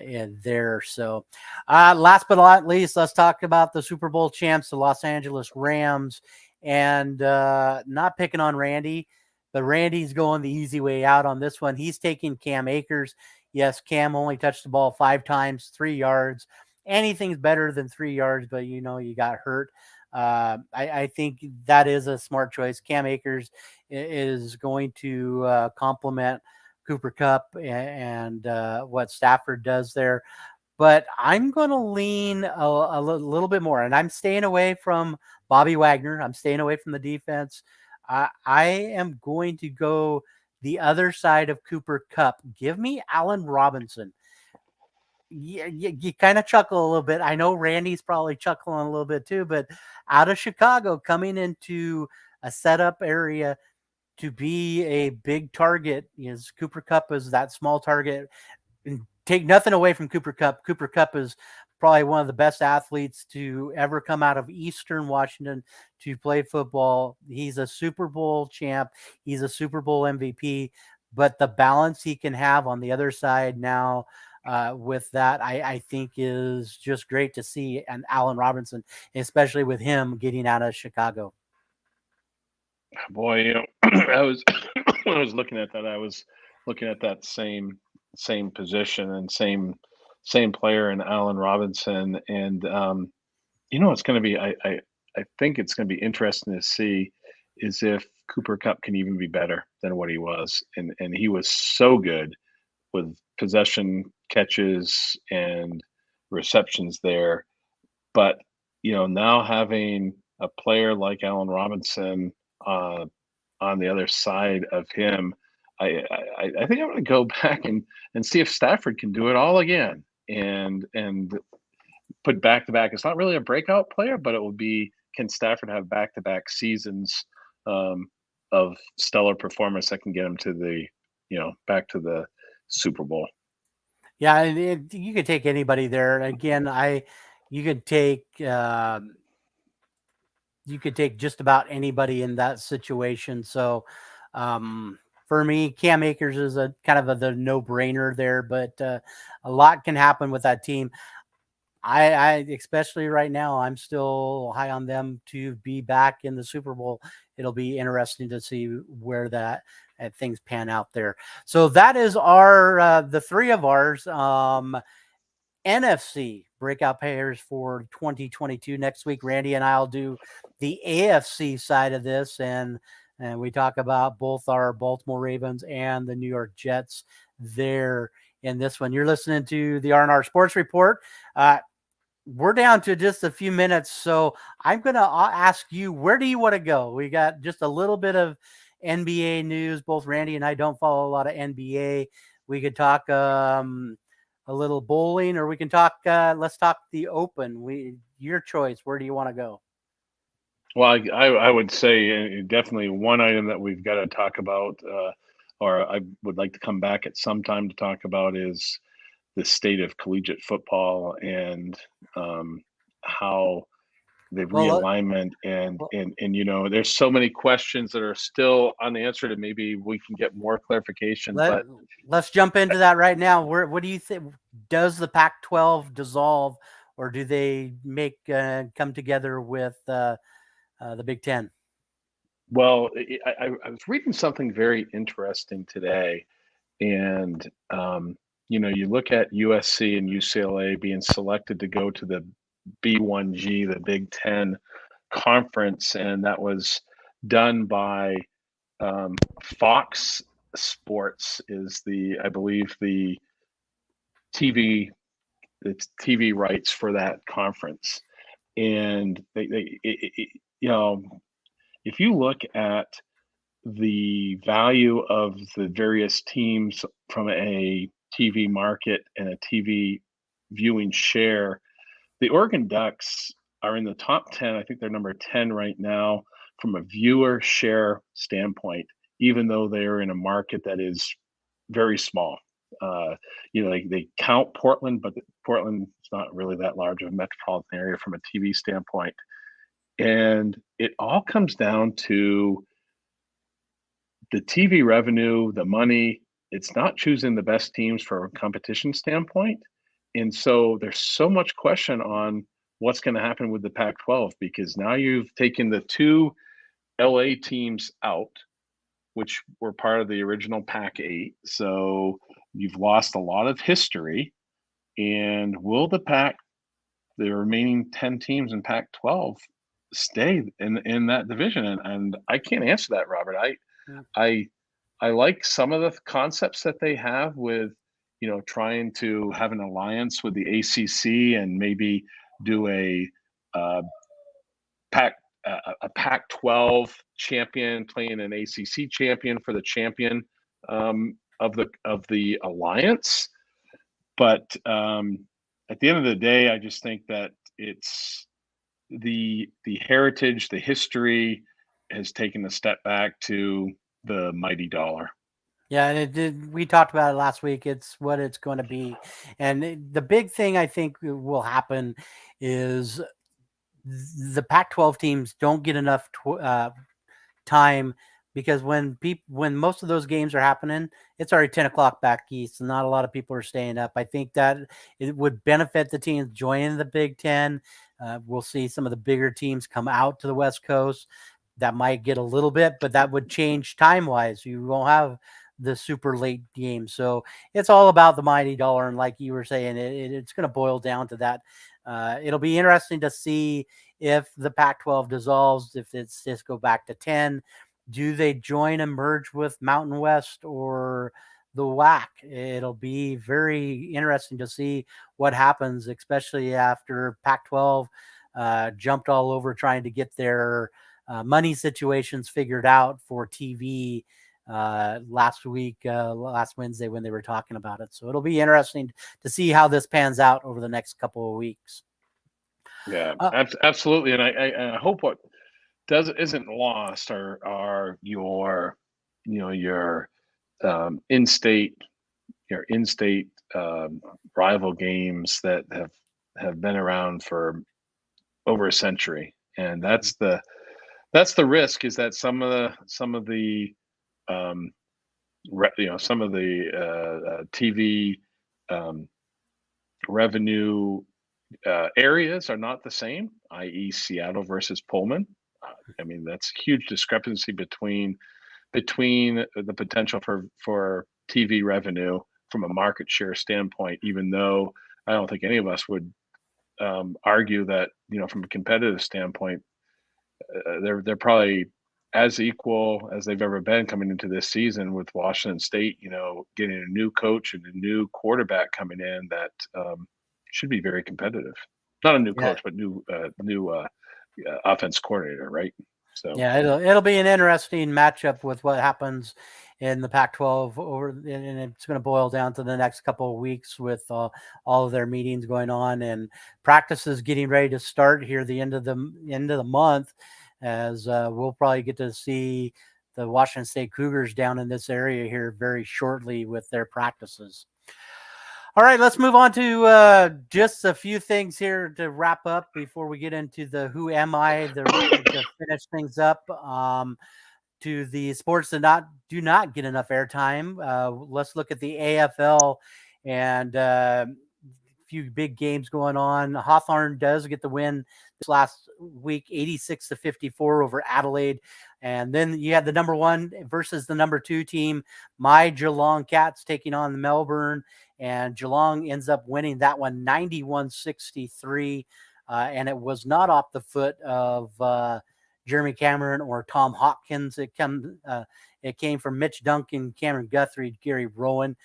Speaker 1: in there. So, last but not least, let's talk about the Super Bowl champs, the Los Angeles Rams, and not picking on Randy, but Randy's going the easy way out on this one. He's taking Cam Akers. Yes, Cam only touched the ball 5 times, 3 yards. Anything's better than 3 yards, but you got hurt. I think that is a smart choice. Cam Akers is going to complement Cooper Cup and what Stafford does there. But I'm going to lean a little bit more, and I'm staying away from Bobby Wagner. I'm staying away from the defense. I am going to go the other side of Cooper Cup. Give me Allen Robinson. You kind of chuckle a little bit. I know Randy's probably chuckling a little bit too, but out of Chicago, coming into a setup area to be a big target, is Cooper Cup is that small target. And take nothing away from Cooper Cup. Cooper Cup is probably one of the best athletes to ever come out of Eastern Washington to play football. He's a Super Bowl champ. He's a Super Bowl MVP. But the balance he can have on the other side now with that, I think is just great to see. And Allen Robinson, especially with him getting out of Chicago.
Speaker 2: Boy, I was when I was looking at that, I was looking at that same position and same player in Allen Robinson, and it's going to be. I think it's going to be interesting to see is if Cooper Cup can even be better than what he was, and he was so good with possession catches and receptions there, but now having a player like Allen Robinson uh, on the other side of him, I think I'm going to go back and see if Stafford can do it all again and put back to back. It's not really a breakout player, but it will be, can Stafford have back to back seasons um, of stellar performance that can get him to the back to the Super Bowl?
Speaker 1: Yeah, you could take anybody there. Again, you could take you could take just about anybody in that situation. So for me, Cam Akers is a kind of the no-brainer there, but a lot can happen with that team. I especially right now, I'm still high on them to be back in the Super Bowl. It'll be interesting to see where that things pan out there. So that is our the 3 of ours. NFC breakout pairs for 2022. Next week, Randy and I'll do the AFC side of this, and we talk about both our Baltimore Ravens and the New York Jets there in this one. You're listening to the R&R Sports Report. we're down to just a few minutes, so I'm going to ask you, where do you want to go? We got just a little bit of NBA news. Both Randy and I don't follow a lot of NBA. We could talk a little bowling, or we can talk. Let's talk the Open. Your choice. Where do you want to go?
Speaker 2: Well, I would say definitely one item that we've got to talk about, or I would like to come back at some time to talk about, is the state of collegiate football and how the
Speaker 1: Well,
Speaker 2: realignment and
Speaker 1: well,
Speaker 2: there's so many questions that are still unanswered, and maybe we can get more clarification.
Speaker 1: let
Speaker 2: But
Speaker 1: let's jump into that right now. What do you think? Does the Pac-12 dissolve, or do they make come together with the Big Ten?
Speaker 2: well, I was reading something very interesting today, and you look at USC and UCLA being selected to go to the B1G, the Big Ten conference, and that was done by Fox Sports is I believe TV the TV rights for that conference, and if you look at the value of the various teams from a TV market and a TV viewing share, the Oregon Ducks are in the top 10. I think they're number 10 right now from a viewer share standpoint, even though they're in a market that is very small. They count Portland, but Portland is not really that large of a metropolitan area from a TV standpoint. And it all comes down to the TV revenue, the money. It's not choosing the best teams for a competition standpoint. And so there's so much question on what's going to happen with the Pac 12, because now you've taken the two LA teams out, which were part of the original Pac 8. So you've lost a lot of history. And will the remaining 10 teams in Pac 12 stay in that division? And I can't answer that, Robert. I I like some of the concepts that they have with, trying to have an alliance with the ACC and maybe do uh, Pac a Pac-12 champion playing an ACC champion for the champion of the alliance. But at the end of the day, I just think that it's the heritage, the history has taken a step back to the mighty dollar.
Speaker 1: Yeah, and it did. We talked about it last week. It's what it's going to be, and the big thing I think will happen is the Pac-12 teams don't get enough time, because when most of those games are happening, it's already 10 o'clock back east, and not a lot of people are staying up. I think that it would benefit the teams joining the Big Ten. We'll see some of the bigger teams come out to the West Coast. That might get a little bit, but that would change time wise. You won't have the super late game. So it's all about the mighty dollar. And like you were saying, it's going to boil down to that. It'll be interesting to see if the Pac-12 dissolves, if it's just go back to 10. Do they join and merge with Mountain West or the WAC? It'll be very interesting to see what happens, especially after Pac-12 jumped all over trying to get their money situations figured out for TV last week, last Wednesday, when they were talking about it. So it'll be interesting to see how this pans out over the next couple of weeks.
Speaker 2: Yeah,
Speaker 1: Uh,
Speaker 2: absolutely. And I hope what isn't lost are your in-state in-state rival games that have been around for over a century, and that's the risk, is that some of the um, some of the TV um, revenue areas are not the same, i.e., Seattle versus Pullman. I mean, that's a huge discrepancy between the potential for TV revenue from a market share standpoint. Even though I don't think any of us would argue that, from a competitive standpoint, they're probably as equal as they've ever been coming into this season, with Washington State, getting a new coach and a new quarterback coming in that should be very competitive. Not a new
Speaker 1: Yeah.
Speaker 2: coach, but new offense coordinator, right? So
Speaker 1: Yeah, it'll be an interesting matchup with what happens in the Pac-12 and it's going to boil down to the next couple of weeks with all of their meetings going on and practices getting ready to start here the end of the month, as we'll probably get to see the Washington State Cougars down in this area here very shortly with their practices. All right, let's move on to just a few things here to wrap up before we get into the who am I to finish things up. To the sports that do not get enough airtime. Let's look at the AFL and few big games going on. Hawthorne does get the win this last week, 86-54 over Adelaide. And then you had the number 1 versus the number 2 team. My Geelong Cats taking on Melbourne, and Geelong ends up winning that one 91-63. And it was not off the foot of Jeremy Cameron or Tom Hopkins. It came from Mitch Duncan, Cameron Guthrie, Gary Rowan.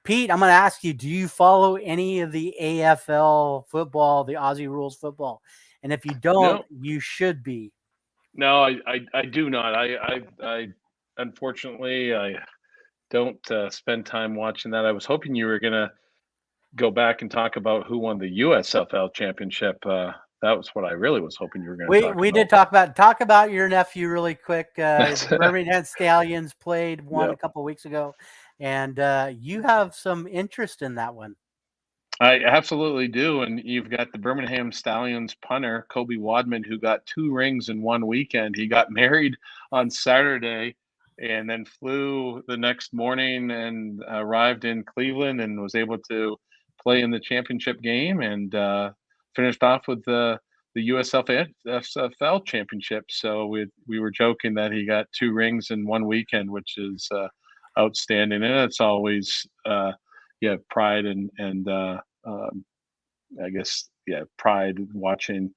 Speaker 1: Pete, I'm going to ask you, do you follow any of the AFL football, the Aussie rules football? And if you don't,
Speaker 2: no,
Speaker 1: you should be.
Speaker 2: no, I do not. I unfortunately I don't spend time watching that. I was hoping you were gonna go back and talk about who won the USFL championship. That was what I really was hoping you were going to talk
Speaker 1: We did
Speaker 2: about.
Speaker 1: talk about your nephew really quick.
Speaker 2: That's
Speaker 1: Birmingham Stallions played one
Speaker 2: yeah.
Speaker 1: a couple of weeks ago, and you have some interest in that one.
Speaker 2: I absolutely do. And you've got the Birmingham Stallions punter, Kobe Wadman, who got 2 rings in one weekend. He got married on Saturday and then flew the next morning and arrived in Cleveland and was able to play in the championship game and finished off with the USFL championship. So we were joking that he got 2 rings in one weekend, which is outstanding. And it's always, yeah, pride and I guess pride watching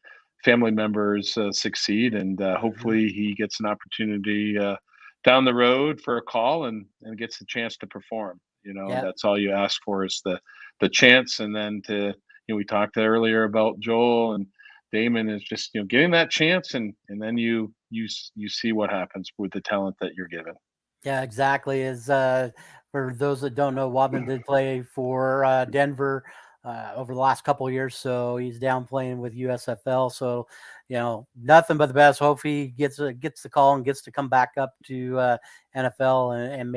Speaker 2: family members succeed, and
Speaker 1: Mhm.
Speaker 2: hopefully he gets an opportunity down the road for a call and gets the chance to perform. You know, and
Speaker 1: Yeah,
Speaker 2: that's all you ask for is the chance, and then to we talked earlier about Joel and Damon is just getting that chance, and then you see what happens with the talent that you're given.
Speaker 1: yeah, exactly. Is For those that don't know, Wadman did play for Denver over the last couple of years, so he's down playing with USFL. So, nothing but the best. Hope he gets the call and gets to come back up to NFL and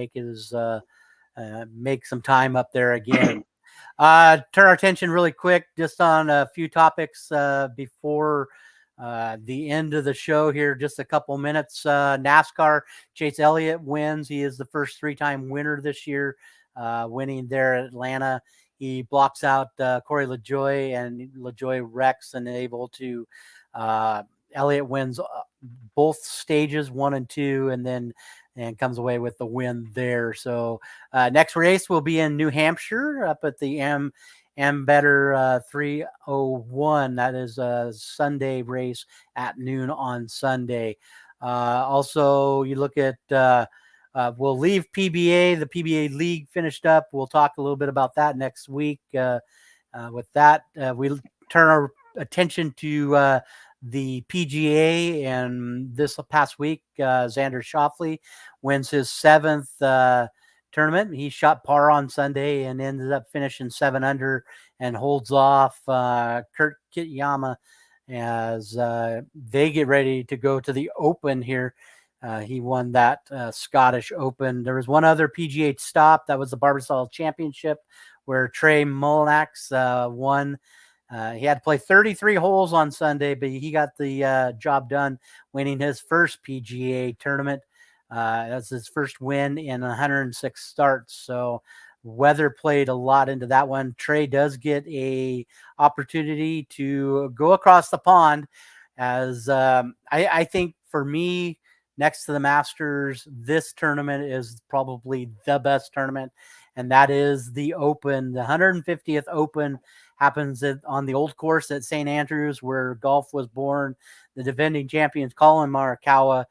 Speaker 1: make some time up there again. Turn our attention really quick just on a few topics before the end of the show here. Just a couple minutes. NASCAR, Chase Elliott wins. He is the first 3-time winner this year, winning there at Atlanta. He blocks out Corey LaJoie, and LaJoie wrecks and able to. Elliott wins both stages 1 and 2, and comes away with the win there. So next race will be in New Hampshire up at the Better 301. That is a Sunday race at noon on Sunday. Also, you look at we'll leave PBA. The PBA league finished up. We'll talk a little bit about that next week. With that, we turn our attention to the PGA, and this past week, Xander Schauffele wins his 7th tournament. He shot par on Sunday and ended up finishing 7 under and holds off Kurt Kitayama as they get ready to go to the Open here. He won that Scottish Open. There was one other PGA stop. That was the Barbasol Championship, where Trey Mullinax won. He had to play 33 holes on Sunday, but he got the job done, winning his first PGA tournament. That's his first win in 106 starts. So weather played a lot into that one. Trey does get a opportunity to go across the pond, as I think for me, next to the Masters, this tournament is probably the best tournament, and that is the Open. The 150th Open happens on the old course at St. Andrews, where golf was born. The defending champions, Colin Morikawa.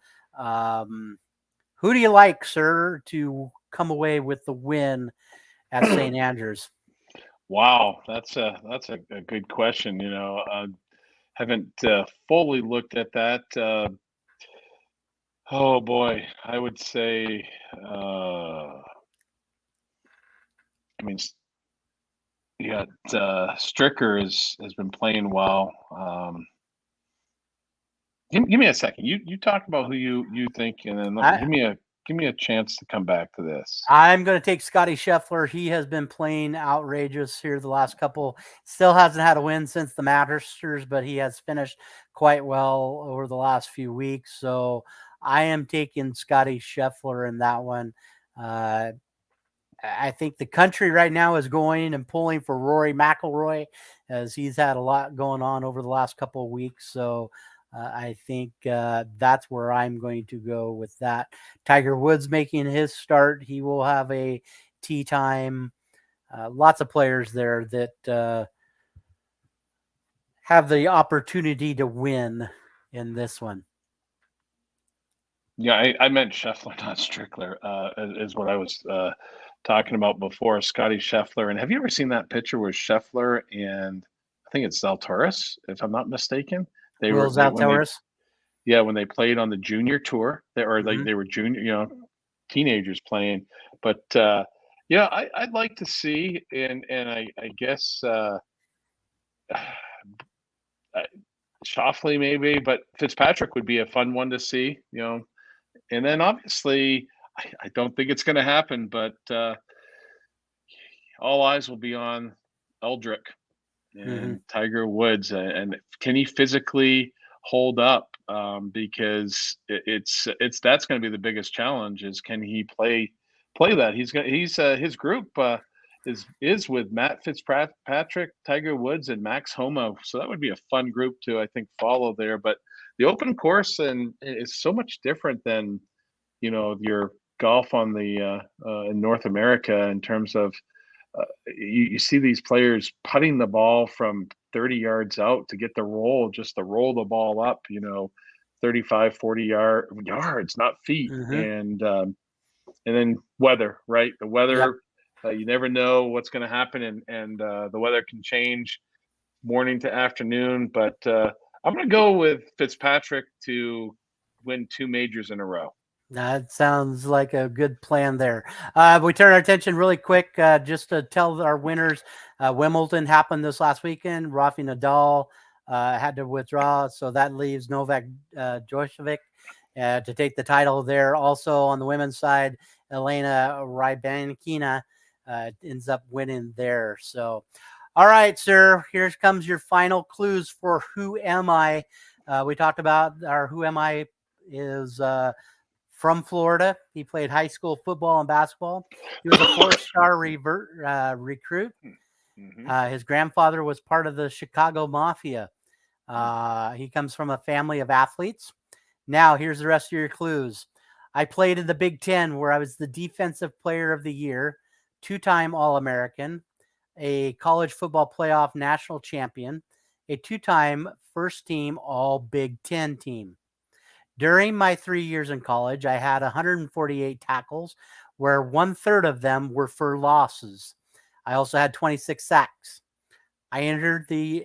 Speaker 1: Who do you like, sir, to come away with the win at St. Andrews?
Speaker 2: Wow, that's a good question. Haven't fully looked at that. Oh boy, I would say. I mean, yeah, Stricker has been playing well. Give me a second. You talk about who you think, and then
Speaker 1: I,
Speaker 2: give me a chance to come back to this.
Speaker 1: I'm going to take Scotty Scheffler. He has been playing outrageous here the last couple. Still hasn't had a win since the Masters, but he has finished quite well over the last few weeks. So I am taking Scotty Scheffler in that one. Uh, I think the country right now is going and pulling for Rory McIlroy, as he's had a lot going on over the last couple of weeks. So I think that's where I'm going to go with that. Tiger Woods making his start. He will have a tee time. Lots of players there that have the opportunity to win in this one.
Speaker 2: Yeah, I meant Scheffler, not Strickler, is what I was talking about before. Scotty Scheffler. And have you ever seen that picture with Scheffler and I think it's Zalatoris, if I'm not mistaken?
Speaker 1: Will
Speaker 2: When they
Speaker 1: Zalatoris?
Speaker 2: when they played on the junior tour, they were junior, teenagers playing. But yeah, I'd like to see, and I guess Shoffley maybe, but Fitzpatrick would be a fun one to see. And then obviously, I don't think it's going to happen, but all eyes will be on Eldrick
Speaker 1: Mm-hmm.
Speaker 2: and Tiger Woods, and can he physically hold up? Because it's that's going to be the biggest challenge: is can he play that? He's his group is with Matt Fitzpatrick, Tiger Woods, and Max Homa. So that would be a fun group to, I think, follow there. But the open course and is so much different than your golf on the in North America in terms of you see these players putting the ball from 30 yards out to get the roll, just to roll the ball up, 35, 40 yards, not feet.
Speaker 1: Mm-hmm.
Speaker 2: And then weather, right? The
Speaker 1: Yep.
Speaker 2: weather, you never know what's going to happen, and the weather can change morning to afternoon. But I'm going to go with Fitzpatrick to win two majors in a row.
Speaker 1: That sounds like a good plan there. We turn our attention really quick just to tell our winners. Wimbledon happened this last weekend. Rafa Nadal had to withdraw, so that leaves Novak Djokovic to take the title there. Also on the women's side, Elena Rybakina ends up winning there. So, all right, sir, here comes your final clues for Who Am I? We talked about our Who Am I is from Florida. He played high school football and basketball. He was a four-star recruit.
Speaker 2: Mm-hmm.
Speaker 1: His grandfather was part of the Chicago Mafia. He comes from a family of athletes. Now, here's the rest of your clues. I played in the Big Ten, where I was the Defensive Player of the Year, two-time All-American, a college football playoff national champion, a two-time first-team All-Big Ten team. During my 3 years in college, I had 148 tackles, where one-third of them were for losses. I also had 26 sacks. I entered the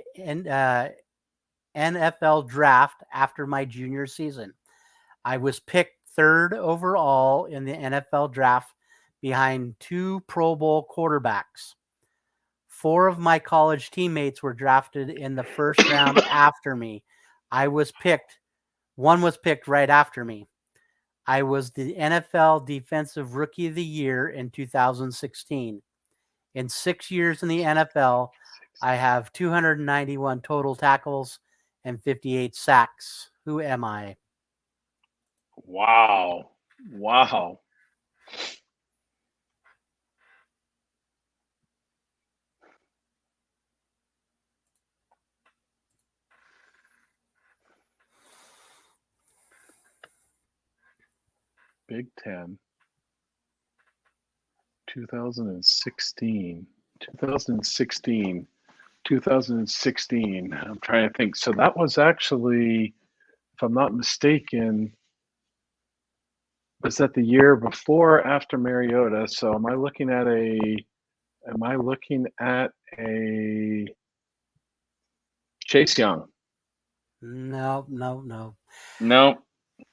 Speaker 1: NFL draft after my junior season. I was picked third overall in the NFL draft behind two Pro Bowl quarterbacks. 4 of my college teammates were drafted in the first round after me. One was picked right after me. I was the NFL Defensive Rookie of the Year in 2016. In 6 years in the NFL, I have 291 total tackles and 58 sacks. Who am I?
Speaker 2: Wow. Wow. Big Ten, 2016, 2016, 2016. I'm trying to think. So that was actually, if I'm not mistaken, was that the year before or after Mariota? So am I looking at a Chase Young.
Speaker 1: No, no, no.
Speaker 2: No.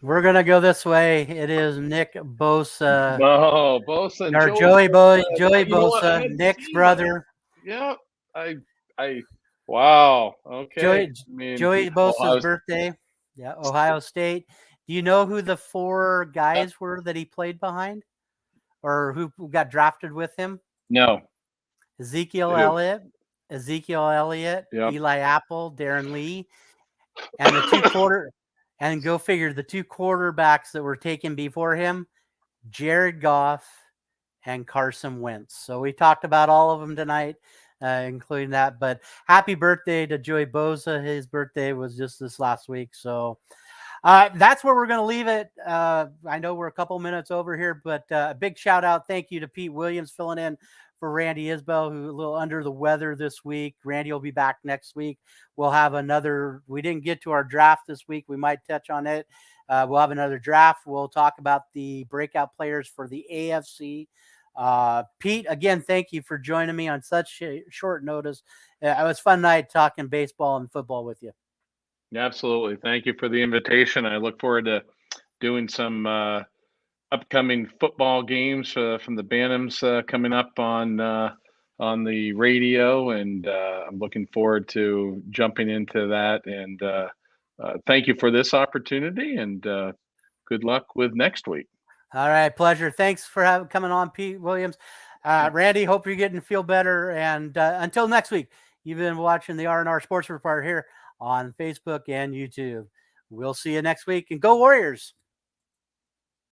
Speaker 1: We're gonna go this way. It is Nick Bosa,
Speaker 2: No, Bosa and
Speaker 1: or
Speaker 2: Joey
Speaker 1: Joey
Speaker 2: Bosa. You know what? I
Speaker 1: Bosa,
Speaker 2: hadn't
Speaker 1: Nick's
Speaker 2: seen that.
Speaker 1: brother.
Speaker 2: Yeah, I. Wow. Okay.
Speaker 1: Joey
Speaker 2: I mean,
Speaker 1: Joey Bosa's
Speaker 2: Ohio.
Speaker 1: birthday. Yeah, Ohio State. Do you know who the 4 guys were that he played behind, or who got drafted with him?
Speaker 2: No.
Speaker 1: Ezekiel
Speaker 2: Who?
Speaker 1: Elliott,
Speaker 2: Yep.
Speaker 1: Eli Apple, Darren Lee, and the 2 quarter. And go figure, the 2 quarterbacks that were taken before him, Jared Goff and Carson Wentz. So we talked about all of them tonight, including that. But happy birthday to Joey Bosa. His birthday was just this last week. So that's where we're going to leave it. I know we're a couple minutes over here, but a big shout out. Thank you to Pete Williams filling in for Randy Isbell, who's a little under the weather this week. Randy will be back next week. We'll have another. We didn't get to our draft this week. We might touch on it. We'll have another draft. We'll talk about the breakout players for the AFC. Pete, again, thank you for joining me on such short notice. It was a fun night talking baseball and football with you.
Speaker 2: Absolutely. Thank you for the invitation. I look forward to doing some upcoming football games from the Bantams coming up on the radio, and I'm looking forward to jumping into that. And thank you for this opportunity, and good luck with next week.
Speaker 1: All right, pleasure. Thanks for coming on, Pete Williams. Randy, hope you're getting to feel better. And until next week, you've been watching the R&R Sports Report here on Facebook and YouTube. We'll see you next week, and go Warriors.